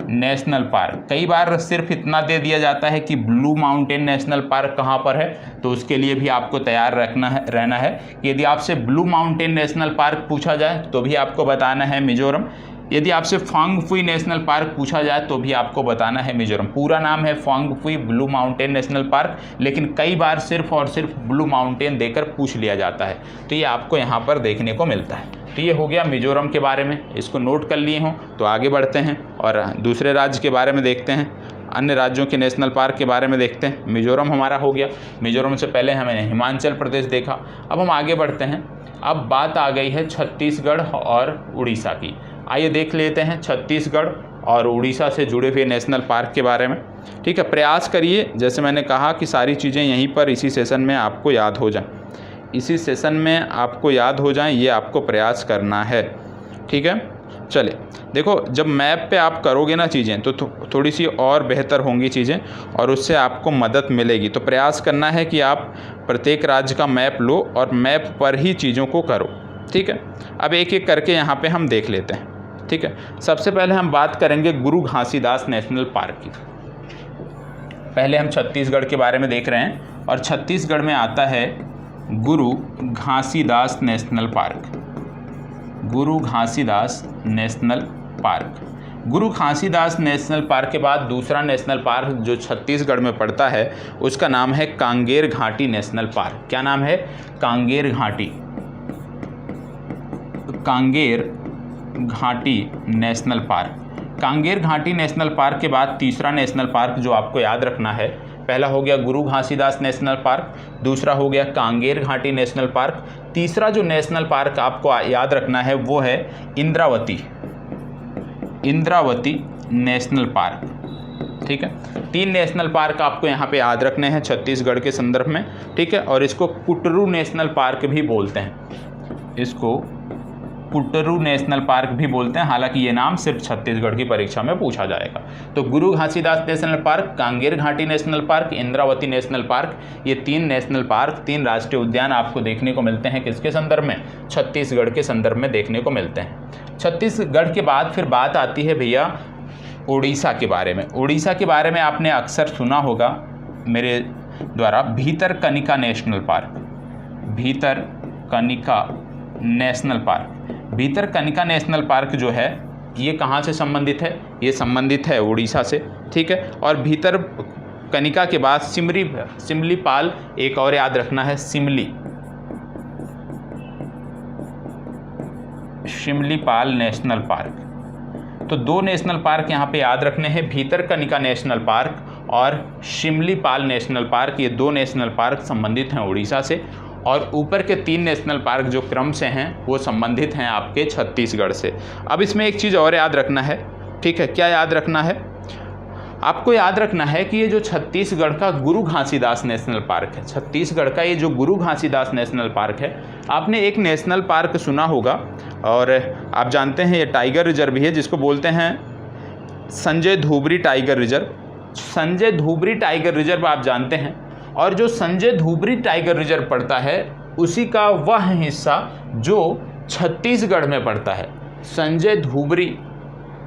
S1: national park. कई बार सिर्फ इतना दे दिया जाता है कि ब्लू माउंटेन नेशनल पार्क कहाँ पर है, तो उसके लिए भी आपको तैयार रहना है कि यदि आपसे ब्लू माउंटेन नेशनल पार्क पूछा जाए तो भी आपको बताना है मिजोरम। यदि आपसे फांगपुई नेशनल पार्क पूछा जाए तो भी आपको बताना है मिजोरम। पूरा नाम है Phawngpui blue mountain national park, लेकिन कई बार सिर्फ और सिर्फ ब्लू माउंटेन देकर पूछ लिया जाता है, तो ये आपको यहाँ पर देखने को मिलता है। तो ये हो गया मिजोरम के बारे में, इसको नोट कर लिए हों तो आगे बढ़ते हैं और दूसरे राज्य के बारे में देखते हैं, अन्य राज्यों के नेशनल पार्क के बारे में देखते हैं। मिजोरम हमारा हो गया, मिजोरम से पहले हमने हिमाचल प्रदेश देखा। अब हम आगे बढ़ते हैं। अब बात आ गई है छत्तीसगढ़ और उड़ीसा की। आइए देख लेते हैं छत्तीसगढ़ और उड़ीसा से जुड़े हुए नेशनल पार्क के बारे में, ठीक है। प्रयास करिए, जैसे मैंने कहा कि सारी चीज़ें यहीं पर इसी सेशन में आपको याद हो जाएं, ये आपको प्रयास करना है, ठीक है। चलिए, देखो, जब मैप पे आप करोगे ना चीज़ें तो थोड़ी सी और बेहतर होंगी चीज़ें और उससे आपको मदद मिलेगी। तो प्रयास करना है कि आप प्रत्येक राज्य का मैप लो और मैप पर ही चीज़ों को करो, ठीक है। अब एक एक करके यहाँ पे हम देख लेते हैं, ठीक है। सबसे पहले हम बात करेंगे गुरु घासीदास नेशनल पार्क की। पहले हम छत्तीसगढ़ के बारे में देख रहे हैं और छत्तीसगढ़ में आता है गुरु घासीदास नेशनल पार्क। गुरु घासीदास नेशनल पार्क के बाद दूसरा नेशनल पार्क जो छत्तीसगढ़ में पड़ता है उसका नाम है कांगेर घाटी नेशनल पार्क। क्या नाम है? कांगेर घाटी नेशनल पार्क। कांगेर घाटी नेशनल पार्क के बाद तीसरा नेशनल पार्क जो आपको याद रखना है, पहला हो गया गुरु घासीदास नेशनल पार्क, दूसरा हो गया कांगेर घाटी नेशनल पार्क, तीसरा जो नेशनल पार्क आपको याद रखना है वो है इंद्रावती नेशनल पार्क, ठीक है। 3 नेशनल पार्क आपको यहाँ पे याद रखने हैं छत्तीसगढ़ के संदर्भ में, ठीक है। और इसको कुटरू नेशनल पार्क भी बोलते हैं, इसको कुटरू नेशनल पार्क भी बोलते हैं, हालांकि ये नाम सिर्फ छत्तीसगढ़ की परीक्षा में पूछा जाएगा। तो गुरु घासीदास नेशनल पार्क, कांगेर घाटी national park, Indravati national park, ये 3 नेशनल पार्क, 3 राष्ट्रीय उद्यान आपको देखने को मिलते हैं किसके संदर्भ में, छत्तीसगढ़ के संदर्भ में देखने को मिलते हैं। छत्तीसगढ़ के बाद फिर बात आती है भैया उड़ीसा के बारे में। उड़ीसा के बारे में आपने अक्सर सुना होगा मेरे द्वारा, Bhitarkanika national park, Bhitarkanika national park. Bhitarkanika national park जो है ये कहाँ से संबंधित है, ये संबंधित है उड़ीसा से, ठीक है। और भीतरकनिका के बाद सिमलीपाल एक और याद रखना है, सिमलीपाल नेशनल पार्क। तो 2 नेशनल पार्क यहाँ पे याद रखने हैं, भीतरकनिका नेशनल पार्क और सिमलीपाल नेशनल पार्क। ये 2 नेशनल पार्क संबंधित हैं उड़ीसा से, और ऊपर के 3 नेशनल पार्क जो क्रम से हैं वो संबंधित हैं आपके छत्तीसगढ़ से। अब इसमें एक चीज़ और याद रखना है, ठीक है, क्या याद रखना है, आपको याद रखना है कि ये जो छत्तीसगढ़ का गुरु घासीदास नेशनल पार्क है, छत्तीसगढ़ का ये जो गुरु घासीदास नेशनल पार्क है, आपने एक नेशनल पार्क सुना होगा और आप जानते हैं ये टाइगर रिजर्व भी है, जिसको बोलते हैं Sanjay Dhubri tiger reserve. Sanjay Dhubri tiger reserve आप जानते हैं, और जो संजय धूबरी टाइगर रिजर्व पड़ता है उसी का वह हिस्सा जो छत्तीसगढ़ में पड़ता है। संजय धूबरी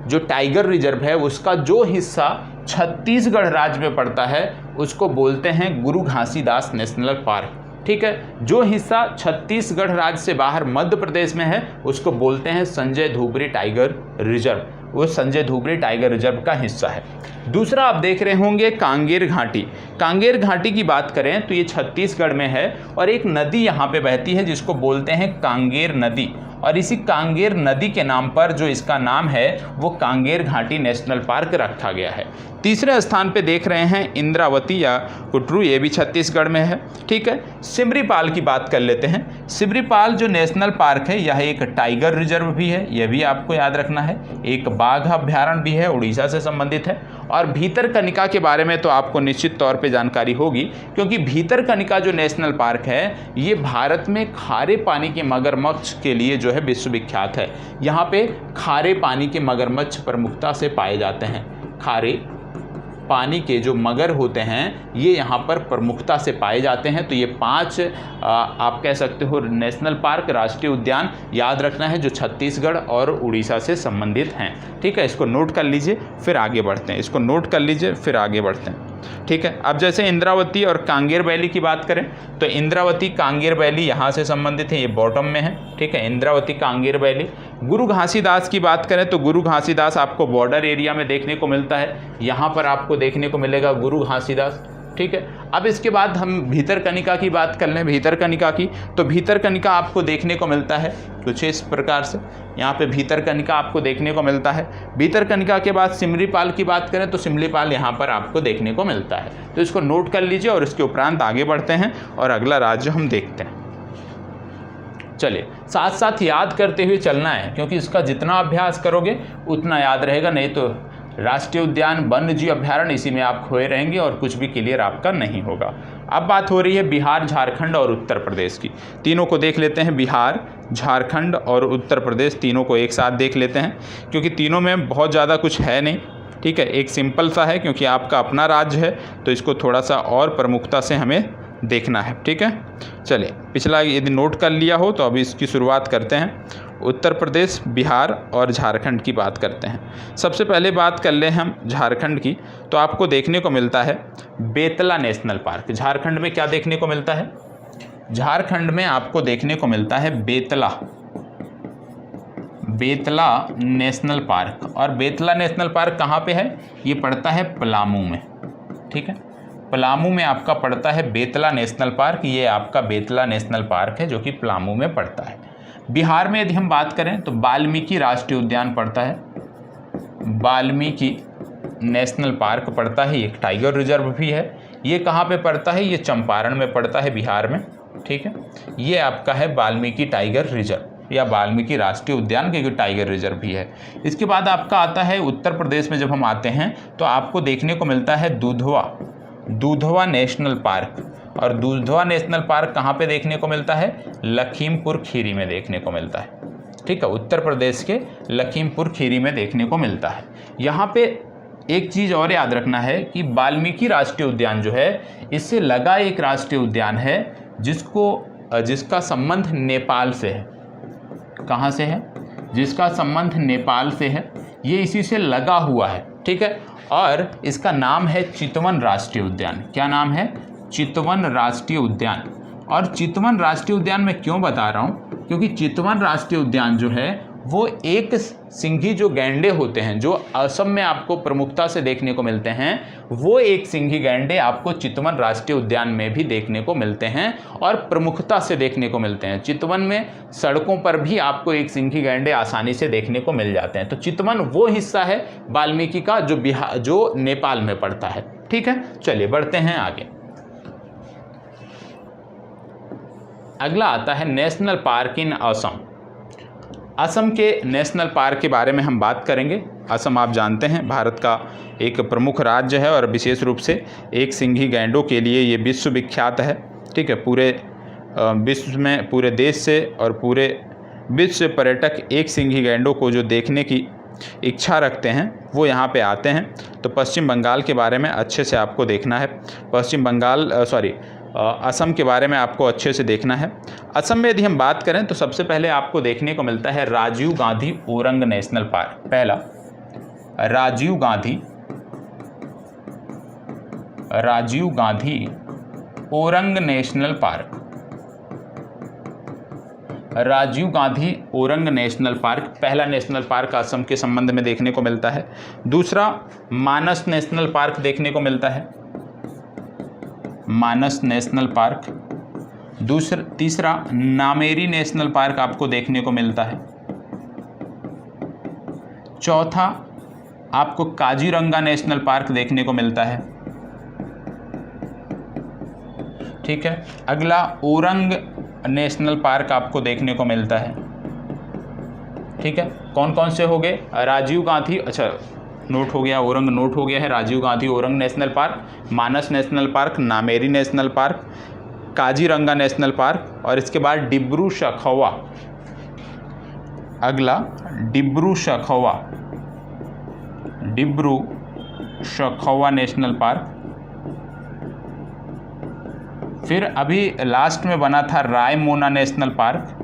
S1: जो टाइगर रिजर्व है उसका जो हिस्सा छत्तीसगढ़ राज्य में पड़ता है उसको बोलते हैं गुरु घासीदास नेशनल पार्क, ठीक है। जो हिस्सा छत्तीसगढ़ राज्य से बाहर मध्य प्रदेश में है उसको बोलते हैं संजय धूबरी टाइगर रिजर्व, वो संजय धूबरी टाइगर रिजर्व का हिस्सा है। दूसरा आप देख रहे होंगे कांगेर घाटी। कांगेर घाटी की बात करें तो ये छत्तीसगढ़ में है और एक नदी यहाँ पे बहती है जिसको बोलते हैं कांगेर नदी, और इसी कांगेर नदी के नाम पर जो इसका नाम है वो कांगेर घाटी नेशनल पार्क रखा गया है। तीसरे स्थान पे देख रहे हैं इंद्रावती या कुटरू, ये भी छत्तीसगढ़ में है, ठीक है। सिमरीपाल की बात कर लेते हैं। सिमरीपाल जो नेशनल पार्क है यह एक टाइगर रिजर्व भी है, यह भी आपको याद रखना है, एक बाघ अभ्यारण्य भी है, उड़ीसा से संबंधित है। और भीतरकनिका के बारे में तो आपको निश्चित तौर पे जानकारी होगी, क्योंकि भीतरकनिका जो नेशनल पार्क है ये भारत में खारे पानी के मगरमच्छ के लिए जो है विश्वविख्यात है। यहाँ पे खारे पानी के मगरमच्छ प्रमुखता से पाए जाते हैं। खारे पानी के जो मगर होते हैं ये यहाँ पर प्रमुखता से पाए जाते हैं। तो ये 5 आप कह सकते हो नेशनल पार्क, राष्ट्रीय उद्यान याद रखना है जो छत्तीसगढ़ और उड़ीसा से संबंधित हैं, ठीक है। इसको नोट कर लीजिए फिर आगे बढ़ते हैं, इसको नोट कर लीजिए फिर आगे बढ़ते हैं, ठीक है। अब जैसे इंद्रावती और कांगेर वैली की बात करें तो इंद्रावती कांगेर वैली यहाँ से संबंधित है, ये बॉटम में है, ठीक है, इंद्रावती कांगेर वैली। गुरु घासीदास की बात करें तो गुरु घासीदास आपको बॉर्डर एरिया में देखने को मिलता है, यहाँ पर आपको देखने को मिलेगा गुरु घासीदास, ठीक है। अब इसके बाद हम भीतरकनिका की बात कर लें, भीतरकनिका की, तो भीतरकनिका आपको देखने को मिलता है कुछ इस प्रकार से, यहाँ पे भीतरकनिका आपको देखने को मिलता है। भीतरकनिका के बाद सिमलीपाल की बात करें तो सिमलीपाल यहाँ पर आपको देखने को मिलता है, तो इसको नोट कर लीजिए और इसके उपरांत आगे बढ़ते हैं और अगला राज्य हम देखते हैं। चलिए साथ साथ याद करते हुए चलना है, क्योंकि इसका जितना अभ्यास करोगे उतना याद रहेगा, नहीं तो राष्ट्रीय उद्यान, वन्य जीव अभ्यारण्य इसी में आप खोए रहेंगे और कुछ भी क्लियर आपका नहीं होगा। अब बात हो रही है बिहार, झारखंड और उत्तर प्रदेश की। तीनों को देख लेते हैं, बिहार, झारखंड और उत्तर प्रदेश, तीनों को एक साथ देख लेते हैं, क्योंकि तीनों में बहुत ज़्यादा कुछ है नहीं, ठीक है। एक सिंपल सा है क्योंकि आपका अपना राज्य है तो इसको थोड़ा सा और प्रमुखता से हमें देखना है, ठीक है। चलिए पिछला यदि नोट कर लिया हो तो अभी इसकी शुरुआत करते हैं। उत्तर प्रदेश, बिहार और झारखंड की बात करते हैं। सबसे पहले बात कर लें हम झारखंड की, तो आपको देखने को मिलता है बेतला नेशनल पार्क। झारखंड में क्या देखने को मिलता है, झारखंड में आपको देखने को मिलता है बेतला नेशनल पार्क। और बेतला नेशनल पार्क कहाँ पे है, ये पड़ता है पलामू में, ठीक है। पलामू में आपका पड़ता है बेतला नेशनल पार्क, ये आपका बेतला नेशनल पार्क है जो कि पलामू में पड़ता है। बिहार में यदि हम बात करें तो वाल्मीकि राष्ट्रीय उद्यान पड़ता है, वाल्मीकि नेशनल पार्क पड़ता है, एक टाइगर रिजर्व भी है। ये कहाँ पे पड़ता है, ये चंपारण में पड़ता है बिहार में, ठीक है। ये आपका है वाल्मीकि टाइगर रिजर्व या वाल्मीकि राष्ट्रीय उद्यान, क्योंकि टाइगर रिजर्व भी है। इसके बाद आपका आता है उत्तर प्रदेश में, जब हम आते हैं तो आपको देखने को मिलता है दुधवा नेशनल पार्क। और दुधवा नेशनल पार्क कहाँ पे देखने को मिलता है, लखीमपुर खीरी में देखने को मिलता है, ठीक है, उत्तर प्रदेश के लखीमपुर खीरी में देखने को मिलता है। यहाँ पे एक चीज़ और याद रखना है कि वाल्मीकि राष्ट्रीय उद्यान जो है, इससे लगा एक राष्ट्रीय उद्यान है जिसका संबंध नेपाल से है। कहाँ से है? जिसका संबंध नेपाल से है, ये इसी से लगा हुआ है, ठीक है। और इसका नाम है चितवन राष्ट्रीय उद्यान। क्या नाम है? चितवन राष्ट्रीय उद्यान। और चितवन राष्ट्रीय उद्यान मैं क्यों बता रहा हूँ? क्योंकि चितवन राष्ट्रीय उद्यान जो है वो एक सिंघी जो गैंडे होते हैं, जो असम में आपको प्रमुखता से देखने को मिलते हैं, वो एक सिंघी गैंडे आपको चितवन राष्ट्रीय उद्यान में भी देखने को मिलते हैं और प्रमुखता से देखने को मिलते हैं। चितवन में सड़कों पर भी आपको एक सिंघी गैंडे आसानी से देखने को मिल जाते हैं। तो चितवन वो हिस्सा है वाल्मीकि का जो नेपाल में पड़ता है, ठीक है। चलिए बढ़ते हैं आगे। अगला आता है नेशनल पार्क इन असम। असम के नेशनल पार्क के बारे में हम बात करेंगे। असम आप जानते हैं भारत का एक प्रमुख राज्य है और विशेष रूप से एक सिंघी गैंडों के लिए ये विश्व विख्यात है, ठीक है। पूरे विश्व में, पूरे देश से और पूरे विश्व से पर्यटक एक सिंघी गैंडों को जो देखने की इच्छा रखते हैं वो यहाँ पे आते हैं। तो पश्चिम बंगाल के बारे में अच्छे से आपको देखना है। असम के बारे में आपको अच्छे से देखना है। असम में यदि हम बात करें तो सबसे पहले आपको देखने को मिलता है राजीव गांधी ओरंग नेशनल पार्क। पहला Rajiv Gandhi Orang national park. Rajiv Gandhi Orang national park पहला नेशनल पार्क असम के संबंध में देखने को मिलता है। दूसरा मानस नेशनल पार्क देखने को मिलता है, मानस नेशनल पार्क। तीसरा नामेरी नेशनल पार्क आपको देखने को मिलता है। चौथा आपको काजीरंगा नेशनल पार्क देखने को मिलता है, ठीक है। अगला ओरंग नेशनल पार्क आपको देखने को मिलता है, ठीक है। कौन कौन से हो गए? राजीव गांधी, अच्छा नोट हो गया, ओरंग नोट हो गया है। Rajiv Gandhi Orang national park, Manas national park, Nameri national park, Kaziranga national park और इसके बाद डिब्रू सखौवा। अगला डिब्रू सखौवा नेशनल पार्क। फिर अभी लास्ट में बना था रायमोना नेशनल पार्क,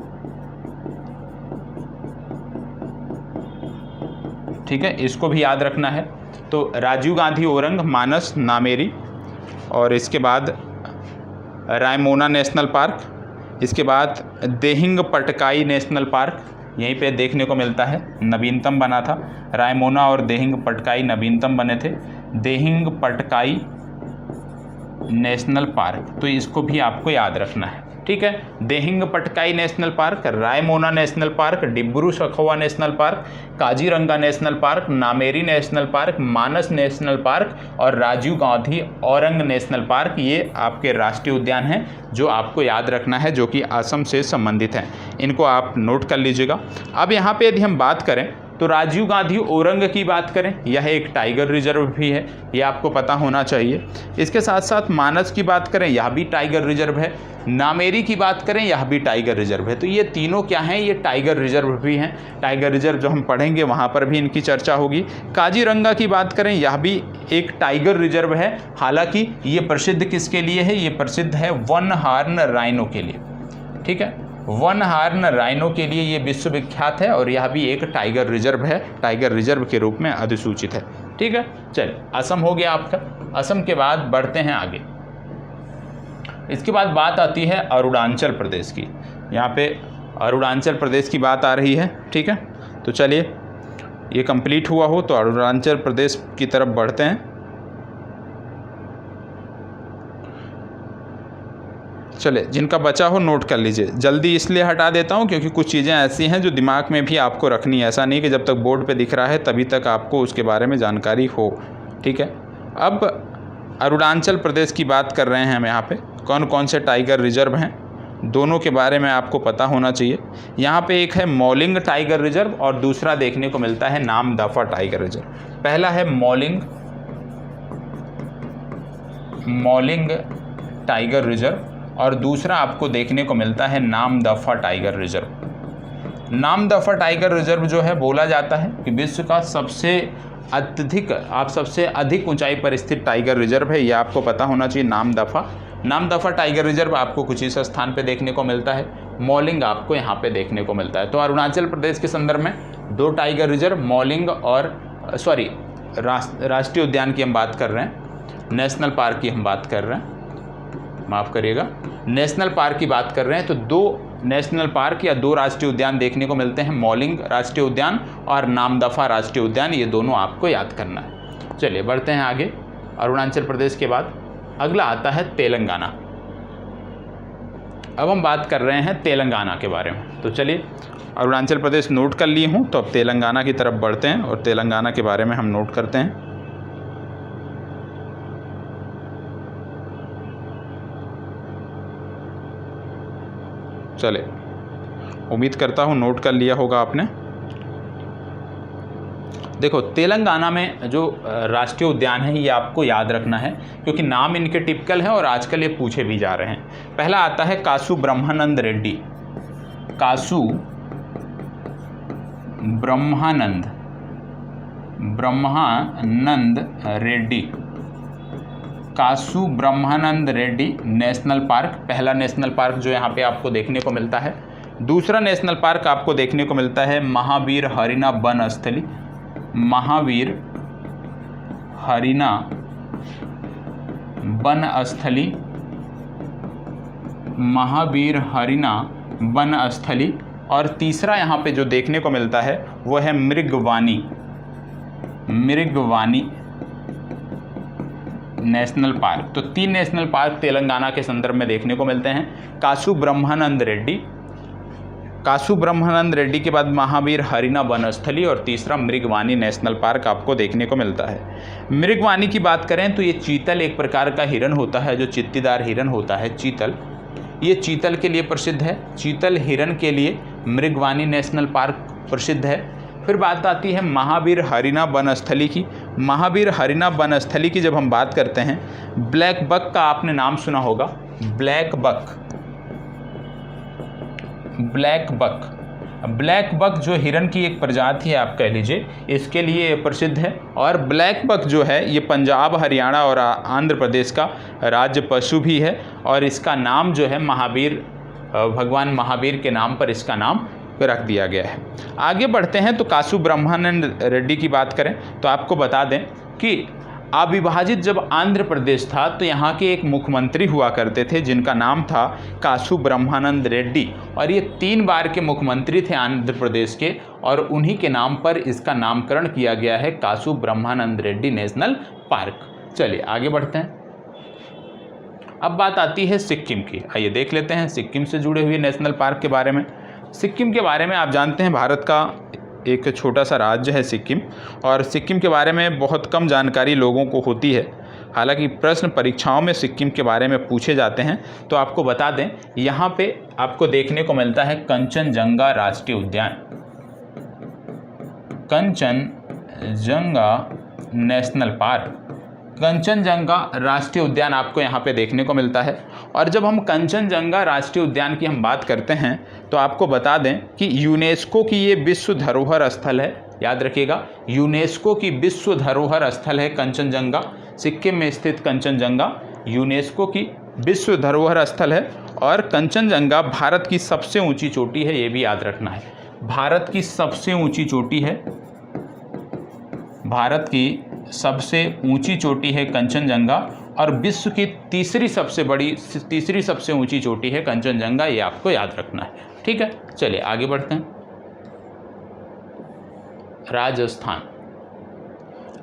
S1: ठीक है। इसको भी याद रखना है। तो राजीव गांधी ओरंग, मानस, नामेरी और इसके बाद रायमोना नेशनल पार्क, इसके बाद देहिंग पटकाई नेशनल पार्क यहीं पे देखने को मिलता है, नवीनतम बना था। रायमोना और देहिंग पटकाई नवीनतम बने थे। देहिंग पटकाई नेशनल पार्क, तो इसको भी आपको याद रखना है, ठीक है। Dehing Patkai national park, Raimona national park, Dibru Saikhowa national park, Kaziranga national park, Nameri national park, Manas national park और राजीव गांधी ओरंग नेशनल पार्क, ये आपके राष्ट्रीय उद्यान हैं जो आपको याद रखना है, जो कि असम से संबंधित हैं। इनको आप नोट कर लीजिएगा। अब यहाँ पे यदि हम बात करें तो राजीव गांधी ओरंग की बात करें, यह एक टाइगर रिजर्व भी है, यह आपको पता होना चाहिए। इसके साथ साथ मानस की बात करें, यह भी टाइगर रिजर्व है। नामेरी की बात करें, यह भी टाइगर रिजर्व है। तो ये तीनों क्या हैं? ये टाइगर रिजर्व भी हैं। टाइगर रिजर्व जो हम पढ़ेंगे वहाँ पर भी इनकी चर्चा होगी। काजीरंगा की बात करें, यह भी एक टाइगर रिजर्व है। हालांकि ये प्रसिद्ध किसके लिए है? ये प्रसिद्ध है वन हार्न राइनो के लिए, ठीक है। वन हार्न राइनो के लिए ये विश्वविख्यात है और यह भी एक टाइगर रिजर्व है, टाइगर रिजर्व के रूप में अधिसूचित है, ठीक है। चलिए, असम हो गया आपका। असम के बाद बढ़ते हैं आगे। इसके बाद बात आती है अरुणाचल प्रदेश की। यहाँ पे अरुणाचल प्रदेश की बात आ रही है, ठीक है। तो चलिए, ये कंप्लीट हुआ हो तो अरुणाचल प्रदेश की तरफ बढ़ते हैं। चले, जिनका बचा हो नोट कर लीजिए। जल्दी इसलिए हटा देता हूँ क्योंकि कुछ चीज़ें ऐसी हैं जो दिमाग में भी आपको रखनी है। ऐसा नहीं कि जब तक बोर्ड पे दिख रहा है तभी तक आपको उसके बारे में जानकारी हो, ठीक है। अब अरुणाचल प्रदेश की बात कर रहे हैं हम। यहाँ पे कौन कौन से टाइगर रिजर्व हैं, दोनों के बारे में आपको पता होना चाहिए। यहाँ पे एक है मौलिंग टाइगर रिजर्व और दूसरा देखने को मिलता है नामदफा टाइगर रिजर्व। पहला है मौलिंग टाइगर रिजर्व और दूसरा आपको देखने को मिलता है Namdapha tiger reserve. Namdapha tiger reserve जो है बोला जाता है कि विश्व का सबसे अधिक ऊंचाई पर स्थित टाइगर रिजर्व है, यह आपको पता होना चाहिए। नामदफा टाइगर रिजर्व आपको कुछ इस स्थान पे देखने को मिलता है, मौलिंग आपको यहाँ पे देखने को मिलता है। तो अरुणाचल प्रदेश के संदर्भ में 2 टाइगर रिजर्व, मौलिंग और राष्ट्रीय उद्यान की हम बात कर रहे हैं, नेशनल पार्क की हम बात कर रहे हैं, माफ़ करिएगा, नेशनल पार्क की बात कर रहे हैं। तो 2 नेशनल पार्क या 2 राष्ट्रीय उद्यान देखने को मिलते हैं, मौलिंग राष्ट्रीय उद्यान और नामदफा राष्ट्रीय उद्यान, ये दोनों आपको याद करना है। चलिए बढ़ते हैं आगे। अरुणाचल प्रदेश के बाद अगला आता है तेलंगाना। अब हम बात कर रहे हैं तेलंगाना के बारे में। तो चलिए, अरुणाचल प्रदेश नोट कर लिए हूँ, तो अब तेलंगाना की तरफ बढ़ते हैं और तेलंगाना के बारे में हम नोट करते हैं। चले, उम्मीद करता हूँ नोट कर लिया होगा आपने। देखो, तेलंगाना में जो राष्ट्रीय उद्यान है ये आपको याद रखना है, क्योंकि नाम इनके टिपिकल हैं और आजकल ये पूछे भी जा रहे हैं। पहला आता है कासु ब्रह्मानंद रेड्डी। कासु ब्रह्मानंद रेड्डी, कासु ब्रह्मानंद रेड्डी नेशनल पार्क, पहला नेशनल पार्क जो यहाँ पे आपको देखने को मिलता है। दूसरा नेशनल पार्क आपको देखने को मिलता है महावीर हरिना वन स्थली। महावीर हरिना वन स्थली, महावीर हरिना वन स्थली। और तीसरा यहाँ पे जो देखने को मिलता है वो है मृगवानी नेशनल पार्क। तो 3 नेशनल पार्क तेलंगाना के संदर्भ में देखने को मिलते हैं। कासु ब्रह्मानंद रेड्डी के बाद महावीर हरिना वनस्थली और तीसरा मृगवानी नेशनल पार्क आपको देखने को मिलता है। मृगवानी की बात करें तो ये चीतल एक प्रकार का हिरन होता है, जो चित्तीदार हिरन होता है चीतल, ये चीतल के लिए प्रसिद्ध है। चीतल हिरन के लिए मृगवानी नेशनल पार्क प्रसिद्ध है। फिर बात आती है महावीर हरिना वनस्थली की। महावीर हरिना वनस्थली की जब हम बात करते हैं, ब्लैक बक का आपने नाम सुना होगा। ब्लैक बक जो हिरन की एक प्रजाति है आप कह लीजिए, इसके लिए प्रसिद्ध है। और ब्लैक बक जो है ये पंजाब, हरियाणा और आंध्र प्रदेश का राज्य पशु भी है और इसका नाम जो है भगवान महावीर के नाम पर इसका नाम रख दिया गया है। आगे बढ़ते हैं तो कासु ब्रह्मानंद रेड्डी की बात करें तो आपको बता दें कि अविभाजित जब आंध्र प्रदेश था तो यहाँ के एक मुख्यमंत्री हुआ करते थे जिनका नाम था कासु ब्रह्मानंद रेड्डी, और ये 3 बार के मुख्यमंत्री थे आंध्र प्रदेश के, और उन्हीं के नाम पर इसका नामकरण किया गया है कासु ब्रह्मानंद रेड्डी नेशनल पार्क। चलिए आगे बढ़ते हैं। अब बात आती है सिक्किम की। आइए देख लेते हैं सिक्किम से जुड़े हुए नेशनल पार्क के बारे में। सिक्किम के बारे में आप जानते हैं भारत का एक छोटा सा राज्य है सिक्किम, और सिक्किम के बारे में बहुत कम जानकारी लोगों को होती है। हालांकि प्रश्न परीक्षाओं में सिक्किम के बारे में पूछे जाते हैं। तो आपको बता दें, यहाँ पे आपको देखने को मिलता है कंचनजंगा राष्ट्रीय उद्यान, कंचनजंगा नेशनल पार्क। कंचनजंगा राष्ट्रीय उद्यान आपको यहाँ पे देखने को मिलता है। और जब हम कंचनजंगा राष्ट्रीय उद्यान की हम बात करते हैं तो आपको बता दें कि यूनेस्को की ये विश्व धरोहर स्थल है। याद रखिएगा, यूनेस्को की विश्व धरोहर स्थल है कंचनजंगा। सिक्किम में स्थित कंचनजंगा यूनेस्को की विश्व धरोहर स्थल है। और कंचनजंगा भारत की सबसे ऊंची चोटी है, ये भी याद रखना है। भारत की सबसे ऊंची चोटी है, भारत की सबसे ऊंची चोटी है कंचनजंगा, और विश्व की तीसरी सबसे ऊंची चोटी है कंचनजंगा, ये आपको याद रखना है। ठीक है, चलिए आगे बढ़ते हैं। राजस्थान।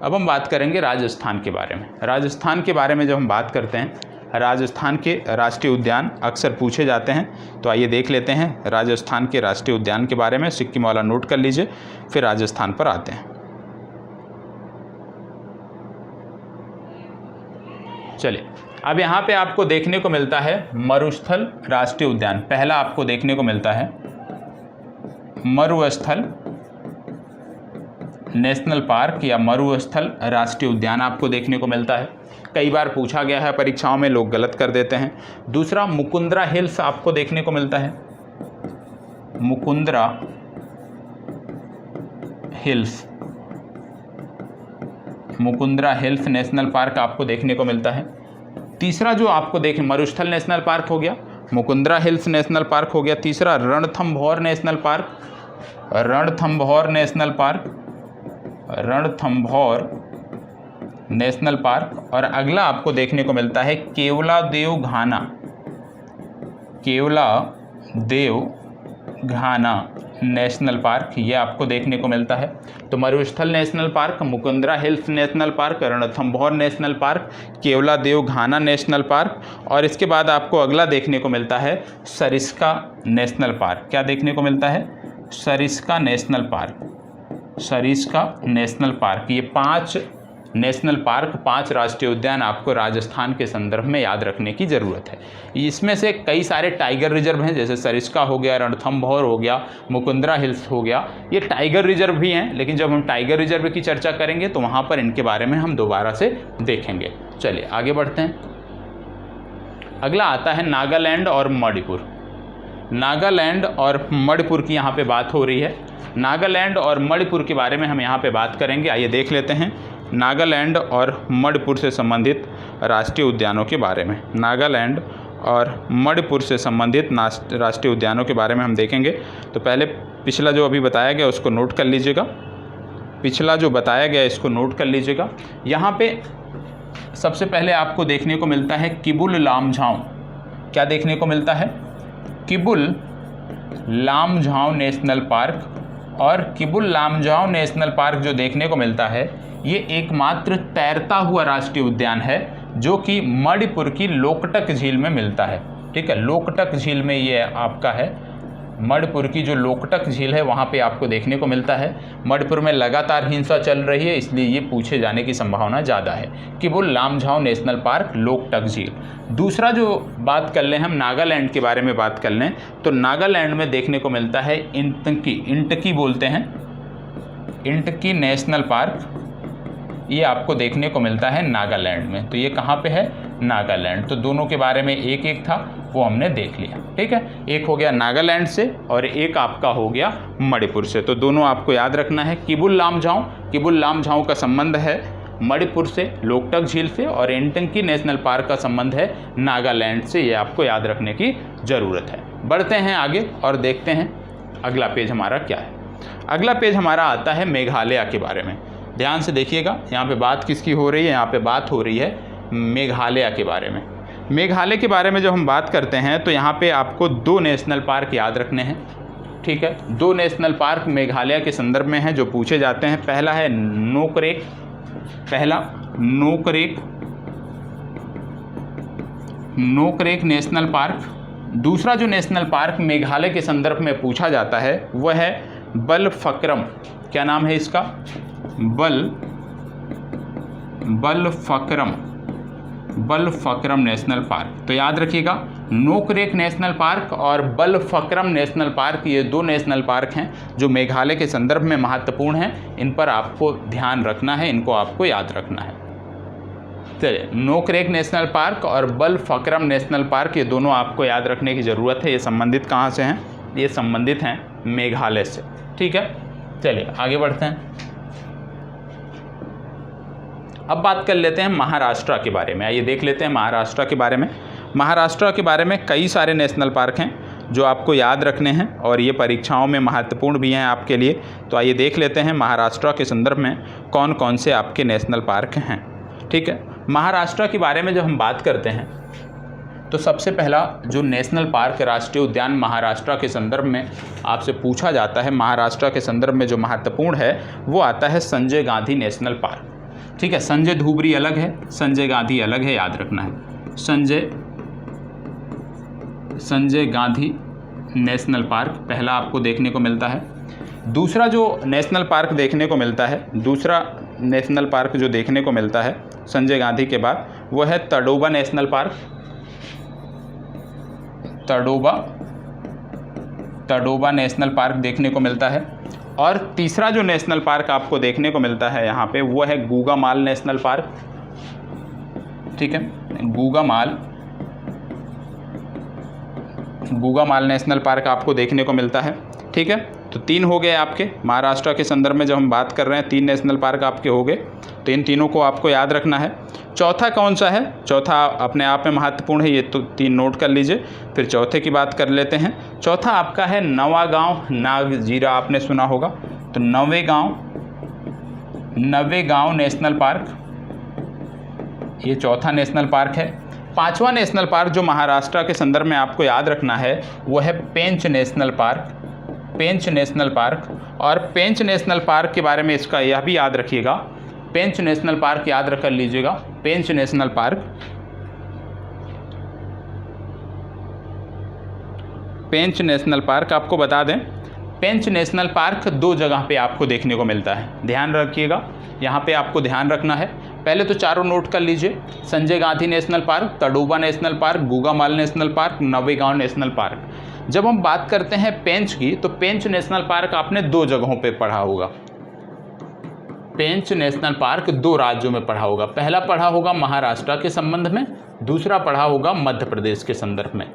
S1: अब हम बात करेंगे राजस्थान के बारे में। राजस्थान के बारे में जब हम बात करते हैं, राजस्थान के राष्ट्रीय उद्यान अक्सर पूछे जाते हैं। तो आइए देख लेते हैं राजस्थान के राष्ट्रीय उद्यान के बारे में। सिक्किम वाला नोट कर लीजिए, फिर राजस्थान पर आते हैं। चलिए, अब यहाँ पे आपको देखने को मिलता है मरुस्थल राष्ट्रीय उद्यान। पहला आपको देखने को मिलता है मरुस्थल नेशनल पार्क या मरुस्थल राष्ट्रीय उद्यान आपको देखने को मिलता है। कई बार पूछा गया है परीक्षाओं में, लोग गलत कर देते हैं। दूसरा मुकुंदरा हिल्स आपको देखने को मिलता है, Mukundra hills, Mukundra hills national park आपको देखने को मिलता है। तीसरा जो आपको देखें मरुस्थल नेशनल पार्क हो गया, मुकुंदरा हिल्स नेशनल पार्क हो गया। तीसरा Ranthambore national park, Ranthambore national park, Ranthambore national park. और अगला आपको देखने को मिलता है केवलादेव घाना, केवलादेव घाना नेशनल पार्क, ये आपको देखने को मिलता है। तो मरुस्थल national park, Mukundra hills national park, Ranthambore national park, Keoladeo Ghana national park, और इसके बाद आपको अगला देखने को मिलता है सरिस्का नेशनल पार्क। क्या देखने को मिलता है? Sariska national park, Sariska national park. ये 5 नेशनल पार्क, 5 राष्ट्रीय उद्यान आपको राजस्थान के संदर्भ में याद रखने की ज़रूरत है। इसमें से कई सारे टाइगर रिजर्व हैं, जैसे सरिस्का हो गया, रणथंभौर हो गया, मुकुंदरा हिल्स हो गया, ये टाइगर रिजर्व भी हैं। लेकिन जब हम टाइगर रिजर्व की चर्चा करेंगे तो वहाँ पर इनके बारे में हम दोबारा से देखेंगे। चलिए आगे बढ़ते हैं। अगला आता है नागालैंड और मणिपुर। नागालैंड और मणिपुर की यहाँ पे बात हो रही है। नागालैंड और मणिपुर के बारे में हम यहाँ पे बात करेंगे। आइए देख लेते हैं नागालैंड और मणिपुर से संबंधित राष्ट्रीय उद्यानों के बारे में। नागालैंड और मणिपुर से संबंधित राष्ट्रीय उद्यानों के बारे में हम देखेंगे। तो पहले पिछला जो अभी बताया गया उसको नोट कर लीजिएगा, पिछला जो बताया गया इसको नोट कर लीजिएगा। यहाँ पे सबसे पहले आपको देखने को मिलता है किबुल लामझाओ। क्या देखने को मिलता है? Keibul लामझाओ national park. और किबुल लामझाओ नेशनल पार्क जो देखने को मिलता है ये एकमात्र तैरता हुआ राष्ट्रीय उद्यान है जो कि मणिपुर की लोकटक झील में मिलता है। ठीक है, लोकटक झील में ये आपका है, मणिपुर की जो लोकटक झील है वहाँ पे आपको देखने को मिलता है। मणिपुर में लगातार हिंसा चल रही है, इसलिए ये पूछे जाने की संभावना ज़्यादा है। किबुल लामझाओ नेशनल पार्क, लोकटक झील। दूसरा जो बात कर लें हम नागालैंड के बारे में बात कर लें तो नागालैंड में देखने को मिलता है इंटकी, इंटकी बोलते हैं, इंटकी नेशनल पार्क, ये आपको देखने को मिलता है नागालैंड में। तो ये कहाँ पे है? नागालैंड। तो दोनों के बारे में एक एक था वो हमने देख लिया। ठीक है, एक हो गया नागालैंड से और एक आपका हो गया मणिपुर से। तो दोनों आपको याद रखना है। किबुल लामझाओ, किबुल लामझाओ का संबंध है मणिपुर से, लोकटक झील से, और इंटकी नेशनल पार्क का संबंध है नागालैंड से। ये आपको याद रखने की ज़रूरत है। बढ़ते हैं आगे और देखते हैं अगला पेज हमारा क्या है। अगला पेज हमारा आता है मेघालय के बारे में। ध्यान से देखिएगा, यहाँ पे बात किसकी हो रही है? यहाँ पे बात हो रही है मेघालय के बारे में। मेघालय के बारे में जब हम बात करते हैं तो यहाँ पे आपको 2 नेशनल पार्क याद रखने हैं। ठीक है, 2 नेशनल पार्क मेघालय के संदर्भ में हैं जो पूछे जाते हैं। पहला है नोकरेक, पहला नोकरेक, नोकरेक नेशनल पार्क। दूसरा जो नेशनल पार्क मेघालय के संदर्भ में पूछा जाता है वह है बलफक्रम। क्या नाम है इसका? Balphakram, Balphakram national park. तो याद रखिएगा, नोकरेक नेशनल पार्क और बलफक्रम नेशनल पार्क, ये 2 नेशनल पार्क हैं जो मेघालय के संदर्भ में महत्वपूर्ण हैं। इन पर आपको ध्यान रखना है, इनको आपको याद रखना है। चलिए, नोकरेक नेशनल पार्क और बलफक्रम नेशनल पार्क, ये दोनों आपको याद रखने की ज़रूरत है। ये संबंधित कहाँ से हैं? ये संबंधित हैं मेघालय से। ठीक है, चलिए आगे बढ़ते हैं। अब बात कर लेते हैं महाराष्ट्र के बारे में। आइए देख लेते हैं महाराष्ट्र के बारे में। महाराष्ट्र के बारे में कई सारे नेशनल पार्क हैं जो आपको याद रखने हैं और ये परीक्षाओं में महत्वपूर्ण भी हैं आपके लिए। तो आइए देख लेते हैं महाराष्ट्र के संदर्भ में कौन कौन से आपके नेशनल पार्क हैं। ठीक है, महाराष्ट्र के बारे में जब हम बात करते हैं तो सबसे पहला जो नेशनल पार्क, राष्ट्रीय उद्यान महाराष्ट्र के संदर्भ में आपसे पूछा जाता है, महाराष्ट्र के संदर्भ में जो महत्वपूर्ण है वो आता है संजय गांधी नेशनल पार्क। ठीक है, संजय धूबरी अलग है, संजय गांधी अलग है, याद रखना है। संजय गांधी नेशनल पार्क पहला आपको देखने को मिलता है। दूसरा जो नेशनल पार्क देखने को मिलता है, दूसरा नेशनल पार्क जो देखने को मिलता है संजय गांधी के बाद, वो है Tadoba national park. Tadoba national park देखने को मिलता है। और तीसरा जो नेशनल पार्क आपको देखने को मिलता है यहाँ पे वो है गूगामाल नेशनल पार्क। ठीक है, गूगामाल नेशनल पार्क आपको देखने को मिलता है। ठीक है, तो 3 हो गए आपके महाराष्ट्र के संदर्भ में जब हम बात कर रहे हैं, 3 नेशनल पार्क आपके हो गए। तो इन तीनों को आपको याद रखना है। चौथा कौन सा है? चौथा अपने आप में महत्वपूर्ण है, ये तो 3 नोट कर लीजिए। फिर चौथे की बात कर लेते हैं। चौथा आपका है नवागांव नागजीरा, आपने सुना होगा। तो नवेगांव नेशनल पार्क, ये चौथा नेशनल पार्क है। 5वां नेशनल पार्क जो महाराष्ट्र के संदर्भ में आपको याद रखना है वो है पेंच नेशनल पार्क। पेंच नेशनल पार्क, और पेंच नेशनल पार्क के बारे में इसका यह भी याद रखिएगा, पेंच नेशनल पार्क याद रख लीजिएगा। पेंच नेशनल पार्क, पेंच नेशनल पार्क आपको बता दें, पेंच नेशनल पार्क 2 जगह पे आपको देखने को मिलता है, ध्यान रखिएगा। यहाँ पे आपको ध्यान रखना है। पहले तो चारों नोट कर लीजिए, Sanjay Gandhi national park, Tadoba national park, Gugamal national park, Navegaon national park. जब हम बात करते हैं पेंच की, तो पेंच नेशनल पार्क आपने 2 जगहों पे पढ़ा होगा। पेंच नेशनल पार्क 2 राज्यों में पढ़ा होगा। पहला पढ़ा होगा महाराष्ट्र के संबंध में, दूसरा पढ़ा होगा मध्य प्रदेश के संदर्भ में।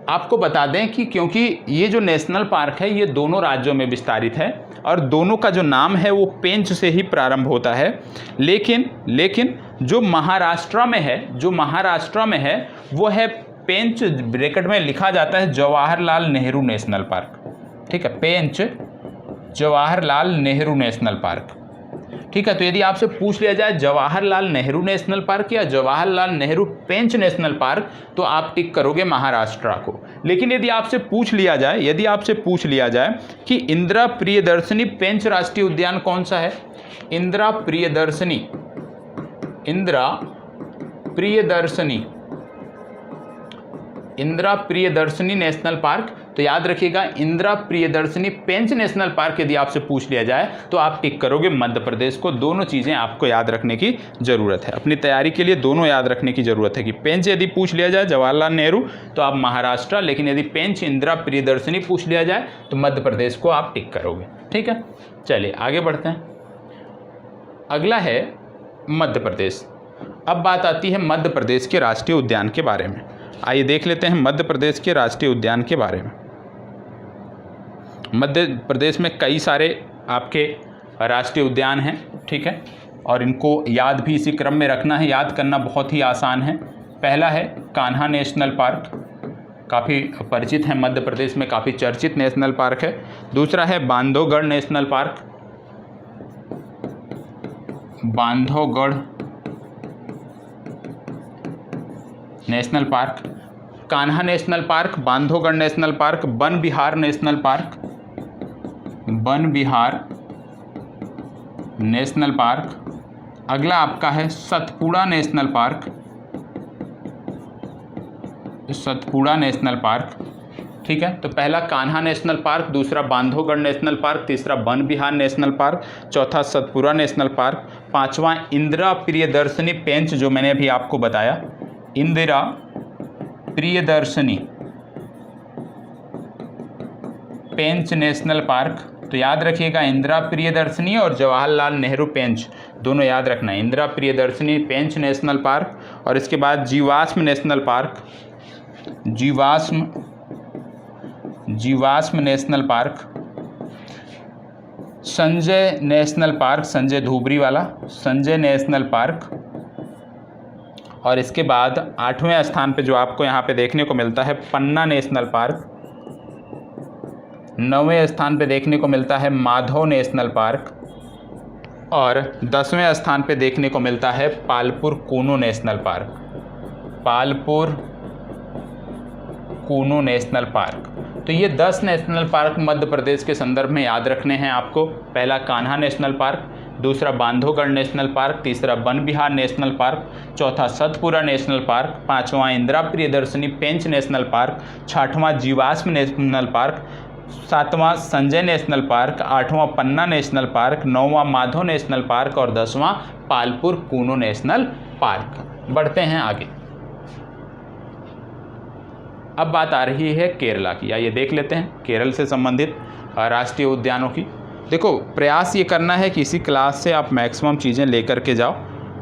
S1: आपको बता दें कि क्योंकि ये जो नेशनल पार्क है ये दोनों राज्यों में विस्तारित है और दोनों का जो नाम है वो पेंच से ही प्रारंभ होता है, लेकिन जो महाराष्ट्र में है वो है पेंच, ब्रैकेट में लिखा जाता है जवाहरलाल नेहरू नेशनल पार्क। ठीक है, पेंच जवाहरलाल नेहरू नेशनल पार्क। ठीक है, तो यदि आपसे पूछ लिया जाए जवाहरलाल नेहरू नेशनल पार्क या जवाहरलाल नेहरू पेंच नेशनल पार्क, तो आप टिक करोगे महाराष्ट्र को। लेकिन यदि आपसे पूछ लिया जाए कि इंदिरा प्रियदर्शनी पेंच राष्ट्रीय उद्यान कौन सा है, इंदिरा प्रियदर्शनी नेशनल पार्क, तो याद रखिएगा इंदिरा प्रियदर्शनी पेंच नेशनल पार्क यदि आपसे पूछ लिया जाए तो आप टिक करोगे मध्य प्रदेश को। दोनों चीज़ें आपको याद रखने की ज़रूरत है, अपनी तैयारी के लिए दोनों याद रखने की ज़रूरत है कि पेंच यदि पूछ लिया जाए जवाहरलाल नेहरू तो आप महाराष्ट्र, लेकिन यदि पेंच इंदिरा प्रियदर्शनी पूछ लिया जाए तो मध्य प्रदेश को आप टिक करोगे। ठीक है, चलिए आगे बढ़ते हैं। अगला है मध्य प्रदेश। अब बात आती है मध्य प्रदेश के राष्ट्रीय उद्यान के बारे में। आइए देख लेते हैं मध्य प्रदेश के राष्ट्रीय उद्यान के बारे में। मध्य प्रदेश में कई सारे आपके राष्ट्रीय उद्यान हैं, ठीक है, और इनको याद भी इसी क्रम में रखना है, याद करना बहुत ही आसान है। पहला है कान्हा नेशनल पार्क, काफ़ी परिचित है, मध्य प्रदेश में काफ़ी चर्चित नेशनल पार्क है। दूसरा है Bandhavgarh national park, Bandhavgarh national park, Kanha national park, Bandhavgarh national park, Van Vihar national park, Van Vihar national park. अगला आपका है Satpura national park, Satpura national park. ठीक है, तो पहला कान्हा नेशनल पार्क, दूसरा बांधवगढ़ नेशनल पार्क, तीसरा वन विहार नेशनल पार्क, चौथा सतपुड़ा नेशनल पार्क, पांचवा इंदिरा प्रियदर्शनी पेंच जो मैंने अभी आपको बताया, इंदिरा प्रियदर्शनी पेंच नेशनल पार्क। तो याद रखिएगा इंदिरा प्रियदर्शनी और जवाहरलाल नेहरू पेंच दोनों याद रखना है, इंदिरा प्रियदर्शनी पेंच नेशनल पार्क। और इसके बाद जीवाश्म नेशनल पार्क, जीवाश्म national park, Sanjay national park, Sanjay Dhubri वाला संजय नेशनल पार्क। और इसके बाद 8वें स्थान पे जो आपको यहाँ पे देखने को मिलता है पन्ना नेशनल पार्क। 9वें स्थान पे देखने को मिलता है माधव नेशनल पार्क। और 10वें स्थान पे देखने को मिलता है Palpur Kuno national park, Palpur Kuno national park. तो ये 10 नेशनल पार्क मध्य प्रदेश के संदर्भ में याद रखने हैं आपको। पहला कान्हा नेशनल पार्क, दूसरा बांधवगढ़ नेशनल पार्क, तीसरा वन विहार नेशनल पार्क, चौथा सतपुड़ा नेशनल पार्क, पांचवां इंदिरा प्रियदर्शनी पेंच नेशनल पार्क, छठवां जीवाश्म नेशनल पार्क, सातवां संजय नेशनल पार्क, आठवां पन्ना नेशनल पार्क, नौवां माधव नेशनल पार्क और 10वां पालपुर कूनो नेशनल पार्क। बढ़ते हैं आगे। अब बात आ रही है केरला की। आइए देख लेते हैं केरल से संबंधित राष्ट्रीय उद्यानों की। देखो, प्रयास ये करना है कि इसी क्लास से आप मैक्सिमम चीज़ें लेकर के जाओ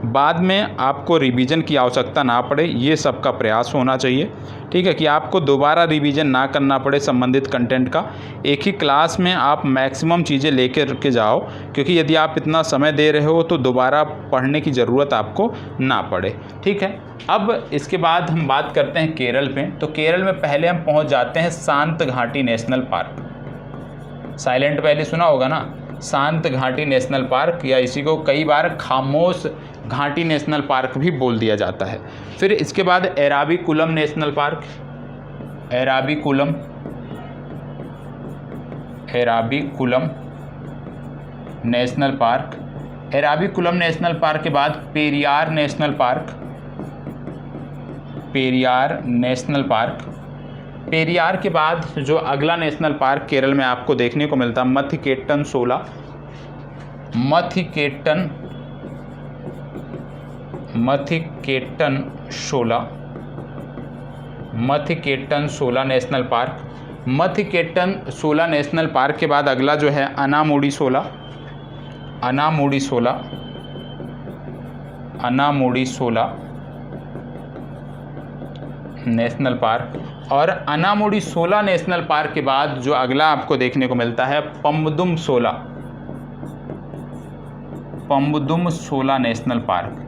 S1: बाद में आपको रिवीजन की आवश्यकता ना पड़े, ये सबका प्रयास होना चाहिए। ठीक है, कि आपको दोबारा रिवीजन ना करना पड़े संबंधित कंटेंट का, एक ही क्लास में आप मैक्सिमम चीज़ें लेकर के जाओ, क्योंकि यदि आप इतना समय दे रहे हो तो दोबारा पढ़ने की ज़रूरत आपको ना पड़े। ठीक है, अब इसके बाद हम बात करते हैं केरल पे। तो केरल में पहले हम पहुंच जाते हैं शांत घाटी नेशनल पार्क। साइलेंट वैली सुना होगा ना, शांत घाटी नेशनल पार्क, या इसी को कई बार खामोश घाटी नेशनल पार्क भी बोल दिया जाता है। फिर इसके बाद Eravikulam national park, Eravikulam national park. Eravikulam national park के बाद Periyar national park, Periyar national park. Periyar के बाद जो अगला नेशनल पार्क केरल में आपको देखने को मिलता है, मथिकेट्टन शोला, Mathikettan Shola national park. Mathikettan Shola national park के बाद अगला जो है अनामुडी शोला नेशनल पार्क। और अनामुडी शोला नेशनल पार्क के बाद जो अगला आपको देखने को मिलता है पम्बुदुम शोला नेशनल पार्क।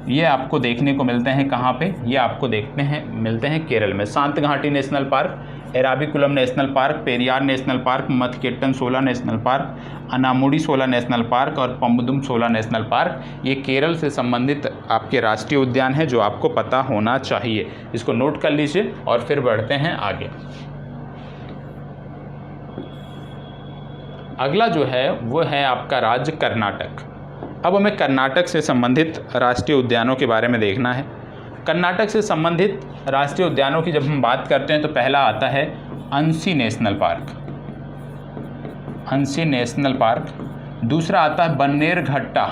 S1: ये आपको देखने को मिलते हैं कहाँ पे? ये आपको मिलते हैं केरल में। शांत घाटी national park, Eravikulam national park, Periyar national park, Mathikettan Shola national park, Anamudi Shola national park और पम्बुदुम शोला नेशनल पार्क, ये केरल से संबंधित आपके राष्ट्रीय उद्यान है जो आपको पता होना चाहिए। इसको नोट कर लीजिए और फिर बढ़ते हैं आगे। अगला जो है वो है आपका राज्य कर्नाटक। अब हमें कर्नाटक से संबंधित राष्ट्रीय उद्यानों के बारे में देखना है। कर्नाटक से संबंधित राष्ट्रीय उद्यानों की जब हम बात करते हैं तो पहला आता है अंशी नेशनल पार्क। दूसरा आता है बन्नेरघट्टा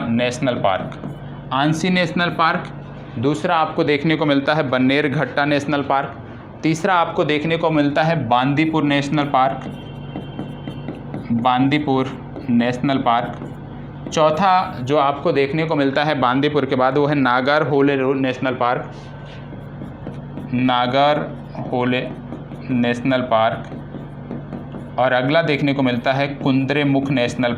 S1: नेशनल पार्क, अंशी नेशनल पार्क। दूसरा आपको देखने को मिलता है बन्नेरघट्टा नेशनल पार्क। तीसरा आपको देखने को मिलता है बांदीपुर नेशनल पार्क। चौथा जो आपको देखने को मिलता है बांदीपुर के बाद वो है नागरहोले नेशनल पार्क। और अगला देखने को मिलता है कुद्रेमुख नेशनल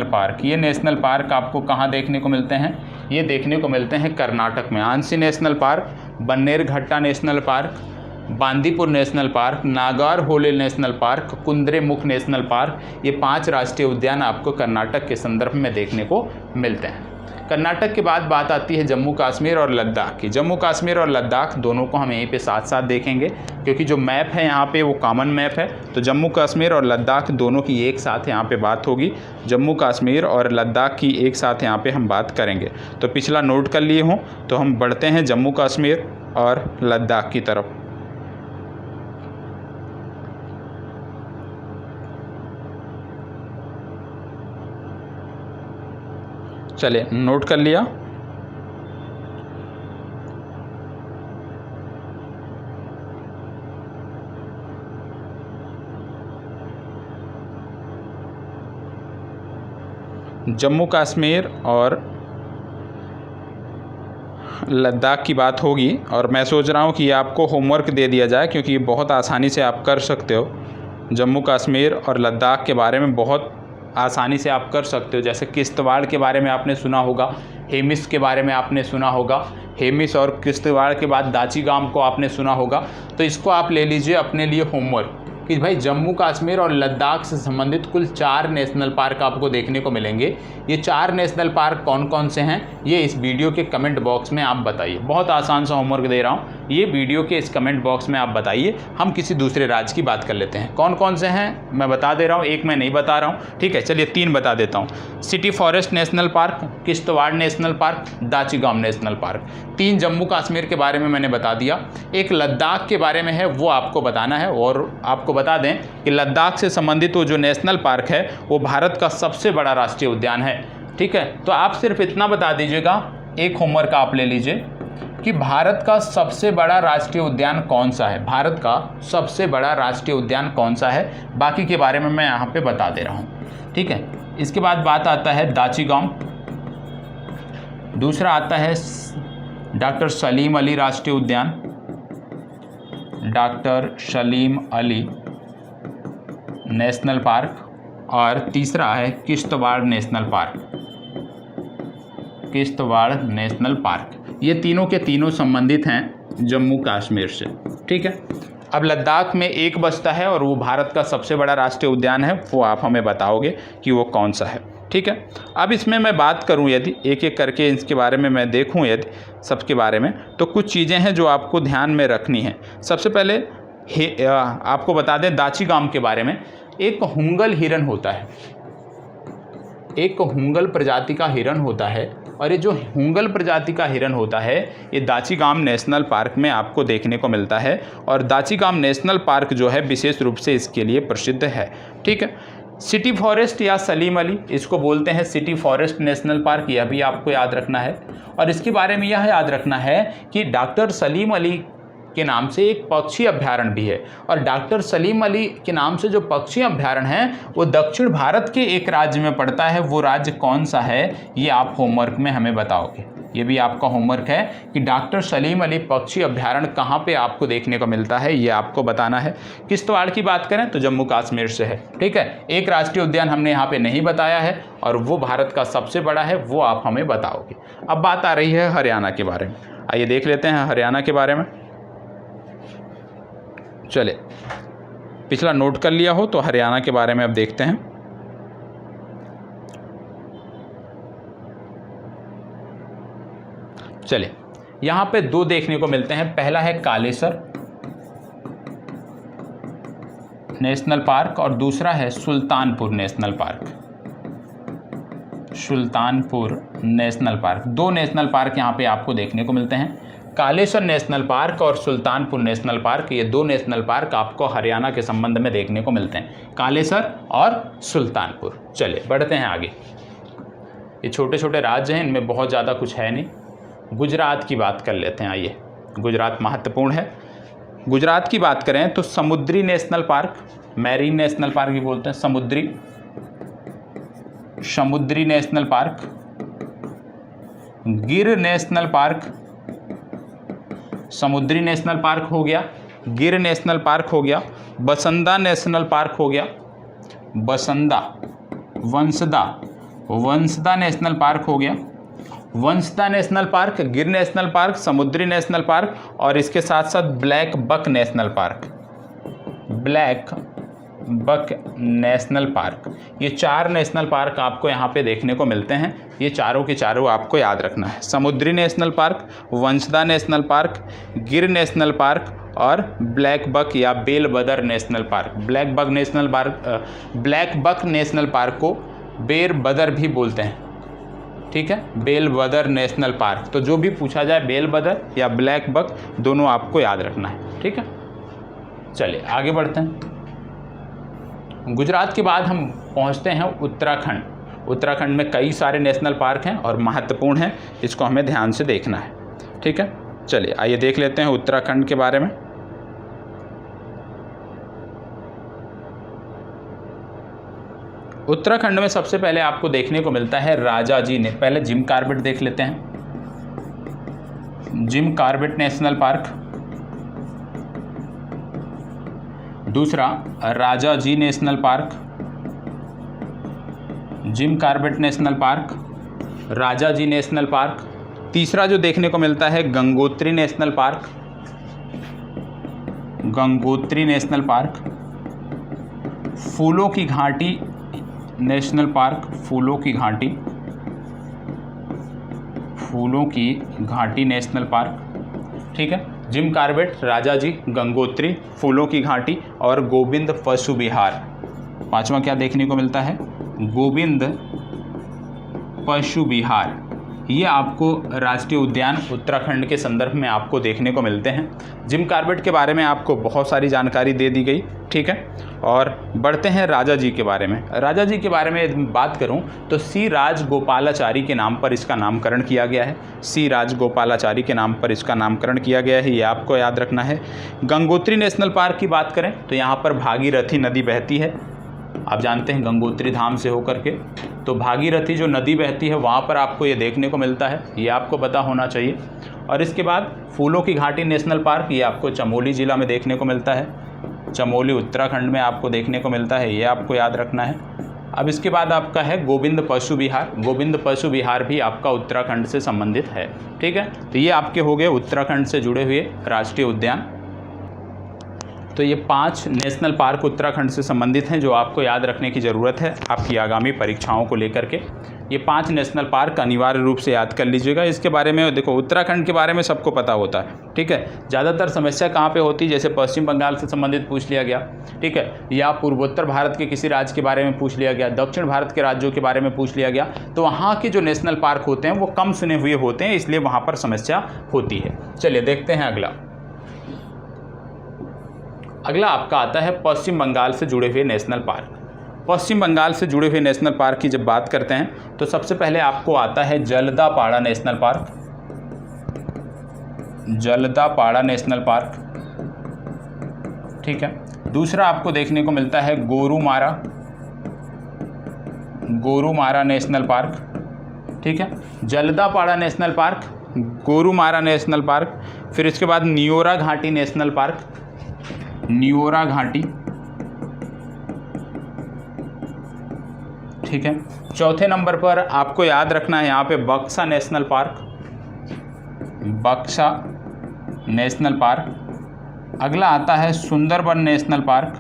S1: पार्क। ये नेशनल पार्क आपको कहाँ देखने को मिलते हैं? ये देखने को मिलते हैं कर्नाटक में। अंशी national park, Bannerghatta national park, Bandipur national park, Nagarhole national park, Kudremukh national park, ये 5 राष्ट्रीय उद्यान आपको कर्नाटक के संदर्भ में देखने को मिलते हैं। कर्नाटक के बाद बात आती है जम्मू कश्मीर और लद्दाख की। जम्मू कश्मीर और लद्दाख दोनों को हम यहीं पे साथ साथ देखेंगे, क्योंकि जो मैप है यहाँ पे वो कॉमन मैप है। तो जम्मू कश्मीर और लद्दाख दोनों की एक साथ यहाँ पे बात होगी। जम्मू कश्मीर और लद्दाख की एक साथ यहाँ पे हम बात करेंगे। तो पिछला नोट कर लिए हों तो हम बढ़ते हैं जम्मू कश्मीर और लद्दाख की तरफ। चलिए, नोट कर लिया। जम्मू कश्मीर और लद्दाख की बात होगी और मैं सोच रहा हूँ कि आपको होमवर्क दे दिया जाए, क्योंकि ये बहुत आसानी से आप कर सकते हो। जम्मू कश्मीर और लद्दाख के बारे में बहुत आसानी से आप कर सकते हो। जैसे किश्तवाड़ के बारे में आपने सुना होगा, हेमिस के बारे में आपने सुना होगा, हेमिस और किश्तवाड़ के बाद दाचीगाम को आपने सुना होगा। तो इसको आप ले लीजिए अपने लिए होमवर्क कि भाई जम्मू कश्मीर और लद्दाख से संबंधित कुल 4 नेशनल पार्क आपको देखने को मिलेंगे। ये 4 नेशनल पार्क कौन कौन से हैं ये इस वीडियो के कमेंट बॉक्स में आप बताइए। बहुत आसान सा होमवर्क दे रहा हूँ, ये वीडियो के इस कमेंट बॉक्स में आप बताइए। हम किसी दूसरे राज्य की बात कर लेते हैं। कौन कौन से हैं मैं बता दे रहा हूँ, एक मैं नहीं बता रहा हूँ, ठीक है। चलिए 3 बता देता हूँ। City forest national park, Kishtwar national park, Dachigam national park. 3 Jammu Kashmir के बारे में मैंने बता दिया। एक लद्दाख के बारे में है, वो आपको बताना है। और आपको बता दें कि लद्दाख से संबंधित वो जो नेशनल पार्क है वो भारत का सबसे बड़ा राष्ट्रीय उद्यान है, ठीक है। तो आप सिर्फ इतना बता दीजिएगा, एक होमवर्क आप ले लीजिए कि भारत का सबसे बड़ा राष्ट्रीय उद्यान कौन सा है, भारत का सबसे बड़ा राष्ट्रीय उद्यान कौन सा है, बाकी के बारे में मैं यहाँ पे बता दे रहा हूँ। ठीक है, इसके बाद बात आता है दाचिगांव, दूसरा आता है डॉक्टर सलीम अली राष्ट्रीय उद्यान, doctor Salim Ali national park, और तीसरा है Kishtwar national park, Kishtwar national park. ये तीनों के तीनों संबंधित हैं जम्मू कश्मीर से। ठीक है, अब लद्दाख में एक बचता है और वो भारत का सबसे बड़ा राष्ट्रीय उद्यान है, वो आप हमें बताओगे कि वो कौन सा है। ठीक है, अब इसमें मैं बात करूं, यदि एक एक करके इसके बारे में मैं देखूं यदि सबके बारे में, तो कुछ चीज़ें हैं जो आपको ध्यान में रखनी है। सबसे पहले आपको बता दें दाचिगांव के बारे में, एक हुंगल हिरन होता है, एक हुंगल प्रजाति का हिरन होता है, और ये जो हुंगल प्रजाति का हिरन होता है ये दाचिगांव नेशनल पार्क में आपको देखने को मिलता है, और दाचिगांव नेशनल पार्क जो है विशेष रूप से इसके लिए प्रसिद्ध है। ठीक है, सिटी फॉरेस्ट या सलीम अली, इसको बोलते हैं सिटी फॉरेस्ट नेशनल पार्क, यह भी आपको याद रखना है। और इसके बारे में यह याद रखना है कि डॉक्टर सलीम अली के नाम से एक पक्षी अभ्यारण्य भी है, और डॉक्टर सलीम अली के नाम से जो पक्षी अभ्यारण्य है वो दक्षिण भारत के एक राज्य में पड़ता है। वो राज्य कौन सा है ये आप होमवर्क में हमें बताओगे, ये भी आपका होमवर्क है कि डॉक्टर सलीम अली पक्षी अभ्यारण्य कहाँ पे आपको देखने को मिलता है, ये आपको बताना है। किश्तवाड़ की बात करें तो जम्मू कश्मीर से है। ठीक है, एक राष्ट्रीय उद्यान हमने यहाँ पे नहीं बताया है और वो भारत का सबसे बड़ा है, वो आप हमें बताओगे। अब बात आ रही है हरियाणा के बारे में, आइए देख लेते हैं हरियाणा के बारे में। चले, पिछला नोट कर लिया हो तो हरियाणा के बारे में अब देखते हैं। चले, यहाँ पे दो देखने को मिलते हैं, पहला है कालेसर नेशनल पार्क और दूसरा है Sultanpur national park, Sultanpur national park. दो नेशनल पार्क यहाँ पे आपको देखने को मिलते हैं, कालेसर नेशनल पार्क और सुल्तानपुर नेशनल पार्क। ये दो नेशनल पार्क आपको हरियाणा के संबंध में देखने को मिलते हैं, कालेसर और सुल्तानपुर। चलिए बढ़ते हैं आगे। ये छोटे छोटे राज्य हैं, इनमें बहुत ज़्यादा कुछ है नहीं। गुजरात की बात कर लेते हैं, आइए। गुजरात महत्वपूर्ण है। गुजरात की बात करें तो समुद्री national park, marine national park भी बोलते हैं, समुद्री national park, Gir national park, समुद्री नेशनल पार्क हो गया, गिर नेशनल पार्क हो गया, बसंदा नेशनल पार्क हो गया, वंसदा नेशनल पार्क हो गया, Vansda national park, Gir national park, समुद्री नेशनल पार्क और इसके साथ साथ blackbuck national park, blackbuck national park. ये चार नेशनल पार्क आपको यहाँ पे देखने को मिलते हैं। ये चारों के चारों आपको याद रखना है, समुद्री national park, Vansda national park, Gir national park और ब्लैक बक या Velavadar national park. Blackbuck national park को बेर बदर भी बोलते हैं। ठीक है, बेलबदर नेशनल पार्क। तो जो भी पूछा जाए बेलबदर या ब्लैक बक, दोनों आपको याद रखना है। ठीक है, चलिए आगे बढ़ते हैं। गुजरात के बाद हम पहुंचते हैं उत्तराखंड। उत्तराखंड में कई सारे नेशनल पार्क हैं और महत्वपूर्ण हैं, इसको हमें ध्यान से देखना है। ठीक है, चलिए आइए देख लेते हैं उत्तराखंड के बारे में। उत्तराखंड में सबसे पहले आपको देखने को मिलता है राजाजी ने, पहले जिम कॉर्बेट देख लेते हैं। जिम कॉर्बेट नेशनल पार्क, दूसरा Rajaji national park, Jim Corbett national park, Rajaji national park. तीसरा जो देखने को मिलता है Gangotri national park, Gangotri national park, फूलों की घाटी नेशनल पार्क, फूलों की घाटी, फूलों की घाटी नेशनल पार्क। ठीक है, जिम कॉर्बेट, राजाजी, गंगोत्री, फूलों की घाटी और गोविंद पशु विहार। पांचवा क्या देखने को मिलता है, गोविंद पशु विहार। ये आपको राष्ट्रीय उद्यान उत्तराखंड के संदर्भ में आपको देखने को मिलते हैं। जिम कॉर्बेट के बारे में आपको बहुत सारी जानकारी दे दी गई, ठीक है। और बढ़ते हैं राजा जी के बारे में। राजा जी के बारे में बात करूं तो सी राजगोपालाचारी के नाम पर इसका नामकरण किया गया है। सी राजगोपालाचारी के नाम पर इसका नामकरण किया गया है, ये आपको याद रखना है। गंगोत्री नेशनल पार्क की बात करें तो यहाँ पर भागीरथी नदी बहती है। आप जानते हैं गंगोत्री धाम से होकर के, तो भागीरथी जो नदी बहती है वहाँ पर आपको ये देखने को मिलता है, ये आपको पता होना चाहिए। और इसके बाद फूलों की घाटी नेशनल पार्क, ये आपको चमोली ज़िला में देखने को मिलता है। चमोली उत्तराखंड में आपको देखने को मिलता है, ये आपको याद रखना है। अब इसके बाद आपका है गोविंद पशु विहार। गोविंद पशु विहार भी आपका उत्तराखंड से संबंधित है, ठीक है। तो ये आपके हो गए उत्तराखंड से जुड़े हुए राष्ट्रीय उद्यान। तो ये 5 नेशनल पार्क उत्तराखंड से संबंधित हैं जो आपको याद रखने की ज़रूरत है आपकी आगामी परीक्षाओं को लेकर के। ये 5 नेशनल पार्क अनिवार्य रूप से याद कर लीजिएगा। इसके बारे में देखो, उत्तराखंड के बारे में सबको पता होता है, ठीक है। ज़्यादातर समस्या कहाँ पे होती है, जैसे पश्चिम बंगाल से संबंधित पूछ लिया गया, ठीक है, या पूर्वोत्तर भारत के किसी राज्य के बारे में पूछ लिया गया, दक्षिण भारत के राज्यों के बारे में पूछ लिया गया, तो वहाँ के जो नेशनल पार्क होते हैं वो कम सुने हुए होते हैं, इसलिए वहाँ पर समस्या होती है। चलिए देखते हैं अगला। अगला आपका आता है पश्चिम बंगाल से जुड़े हुए नेशनल पार्क। पश्चिम बंगाल से जुड़े हुए नेशनल पार्क की जब बात करते हैं तो सबसे पहले आपको आता है Jaldapara national park. Jaldapara national park, ठीक है। दूसरा आपको देखने को मिलता है गोरुमारा नेशनल पार्क, ठीक है। Jaldapara national park, Gorumara national park, फिर इसके बाद न्योरा घाटी नेशनल पार्क, न्योरा घाटी, ठीक है। चौथे नंबर पर आपको याद रखना है यहाँ पे बक्सा नेशनल पार्क, बक्सा नेशनल पार्क। अगला आता है सुंदरबन नेशनल पार्क,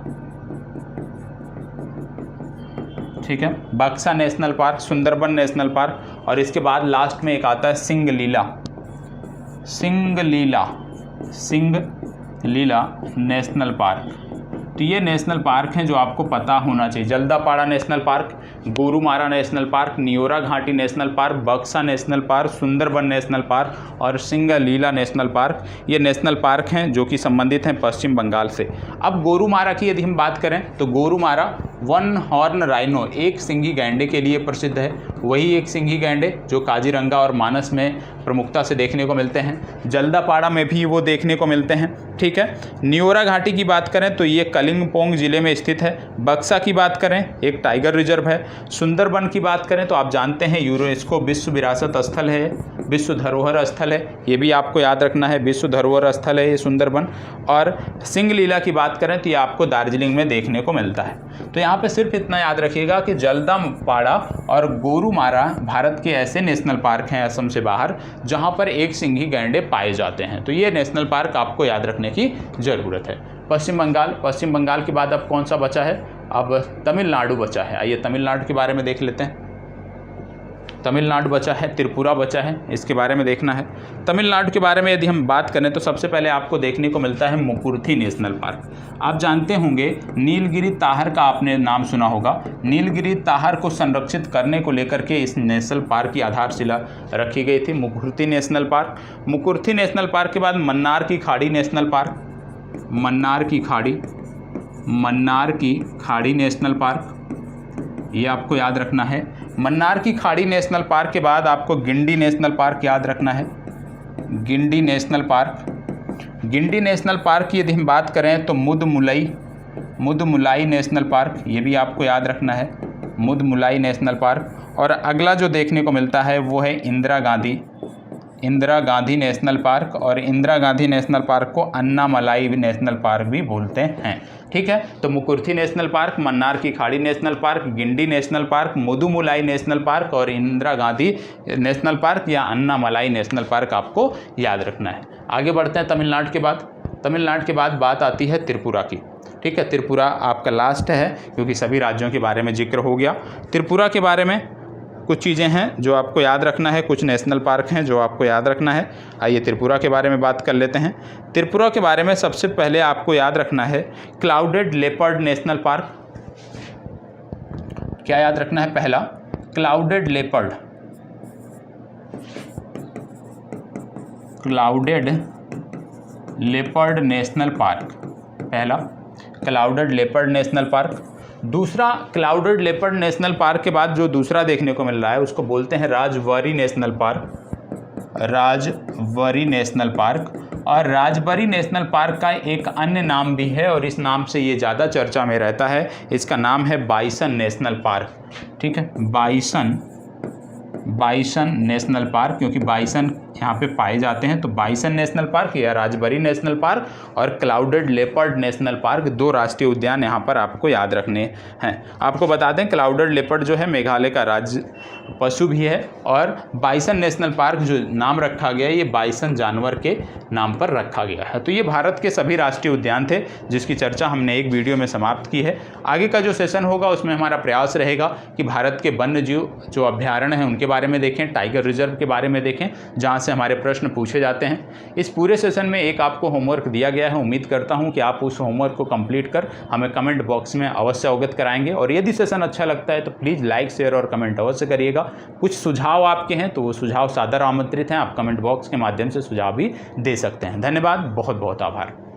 S1: ठीक है। बक्सा national park, Sundarban national park, और इसके बाद लास्ट में एक आता है सिंगलीला नेशनल पार्क। तो ये नेशनल पार्क हैं जो आपको पता होना चाहिए। Jaldapara national park, Gorumara national park, Neora घाटी नेशनल पार्क, बक्सा national park, Sundarban national park और सिंगलीला नेशनल पार्क, ये नेशनल पार्क हैं जो कि संबंधित हैं पश्चिम बंगाल से। अब गोरुमारा की यदि हम बात करें तो गोरुमारा वन हॉर्न राइनो, एक सिंगी गैंडे के लिए प्रसिद्ध है। वही एक सिंगी गैंडे जो काजीरंगा और मानस में प्रमुखता से देखने को मिलते हैं, जलदापाड़ा में भी वो देखने को मिलते हैं, ठीक है। न्योरा घाटी की बात करें तो ये कलिंपोंग जिले में स्थित है। बक्सा की बात करें एक टाइगर रिजर्व है। सुंदरबन की बात करें तो आप जानते हैं यूनेस्को विश्व विरासत स्थल है, विश्व धरोहर स्थल है, ये भी आपको याद रखना है, विश्व धरोहर स्थल है ये सुंदरबन। और सिंगलीला की बात करें तो ये आपको दार्जिलिंग में देखने को मिलता है। तो यहाँ पे सिर्फ इतना याद रखिएगा कि जलदापाड़ा और गोरुमारा भारत के ऐसे नेशनल पार्क हैं असम से बाहर जहाँ पर एक सिंगी गैंडे पाए जाते हैं। तो ये नेशनल पार्क आपको याद रखने की ज़रूरत है। पश्चिम बंगाल के बाद अब कौन सा बचा है, अब तमिलनाडु बचा है। आइए तमिलनाडु के बारे में देख लेते हैं। तमिलनाडु बचा है, त्रिपुरा बचा है, इसके बारे में देखना है। तमिलनाडु के बारे में यदि हम बात करें तो सबसे पहले आपको देखने को मिलता है मुकुर्थी नेशनल पार्क। आप जानते होंगे नीलगिरी ताहर का आपने नाम सुना होगा। नीलगिरी ताहर को संरक्षित करने को लेकर के इस नेशनल पार्क की आधारशिला रखी गई थी, Mukurthi national park. Mukurthi national park के बाद मन्नार की खाड़ी नेशनल पार्क, मन्नार की खाड़ी नेशनल पार्क, ये आपको याद रखना है। मन्नार की खाड़ी नेशनल पार्क के बाद आपको गिंडी नेशनल पार्क याद रखना है, गिंडी नेशनल पार्क की यदि हम बात करें तो मुदमुलाई नेशनल पार्क, ये भी आपको याद रखना है, मुदमुलाई नेशनल पार्क। और अगला जो देखने को मिलता है वो है इंदिरा गांधी नेशनल पार्क, और इंदिरा गांधी नेशनल पार्क को अन्नामलाई नेशनल पार्क भी बोलते हैं, ठीक है। तो मुकुर्थी नेशनल पार्क, मन्नार की खाड़ी national park, Guindy national park, Mudumalai national park और इंदिरा गांधी नेशनल पार्क या अन्नामलाई नेशनल पार्क आपको याद रखना है। आगे बढ़ते हैं तमिलनाडु के बाद बात आती है त्रिपुरा की, ठीक है। त्रिपुरा आपका लास्ट है क्योंकि सभी राज्यों के बारे में जिक्र हो गया। त्रिपुरा के बारे में कुछ चीज़ें हैं जो आपको याद रखना है, कुछ नेशनल पार्क हैं जो आपको याद रखना है। आइए त्रिपुरा के बारे में बात कर लेते हैं। त्रिपुरा के बारे में सबसे पहले आपको याद रखना है क्लाउडेड लेपर्ड नेशनल पार्क। क्या याद रखना है, पहला clouded leopard, clouded leopard national park, पहला क्लाउडेड लेपर्ड नेशनल पार्क। दूसरा, क्लाउडेड लेपर्ड नेशनल पार्क के बाद जो दूसरा देखने को मिल रहा है उसको बोलते हैं Rajbari national park, Rajbari national park. और राजबरी नेशनल पार्क का एक अन्य नाम भी है और इस नाम से ये ज़्यादा चर्चा में रहता है, इसका नाम है बाइसन नेशनल पार्क। ठीक है, बाइसन नेशनल पार्क, क्योंकि बाइसन यहाँ पे पाए जाते हैं, तो बाइसन नेशनल पार्क या राजबरी नेशनल पार्क और क्लाउडेड लेपर्ड नेशनल पार्क, दो राष्ट्रीय उद्यान यहाँ पर आपको याद रखने हैं। आपको बता दें क्लाउडेड लेपर्ड जो है मेघालय का राज्य पशु भी है और बाइसन नेशनल पार्क जो नाम रखा गया है ये बाइसन जानवर के नाम पर रखा गया है। तो ये भारत के सभी राष्ट्रीय उद्यान थे जिसकी चर्चा हमने एक वीडियो में समाप्त की है। आगे का जो सेशन होगा उसमें हमारा प्रयास रहेगा कि भारत के वन्य जीव जो अभ्यारण्य हैं उनके बारे में देखें, टाइगर रिजर्व के बारे में देखें, जहाँ से हमारे प्रश्न पूछे जाते हैं। इस पूरे सेशन में एक आपको होमवर्क दिया गया है, उम्मीद करता हूँ कि आप उस होमवर्क को कंप्लीट कर हमें कमेंट बॉक्स में अवश्य अवगत कराएंगे। और यदि सेशन अच्छा लगता है तो प्लीज़ लाइक, शेयर और कमेंट अवश्य करिएगा। कुछ सुझाव आपके हैं तो वो सुझाव सादर आमंत्रित हैं, आप कमेंट बॉक्स के माध्यम से सुझाव भी दे सकते हैं। धन्यवाद, बहुत बहुत आभार।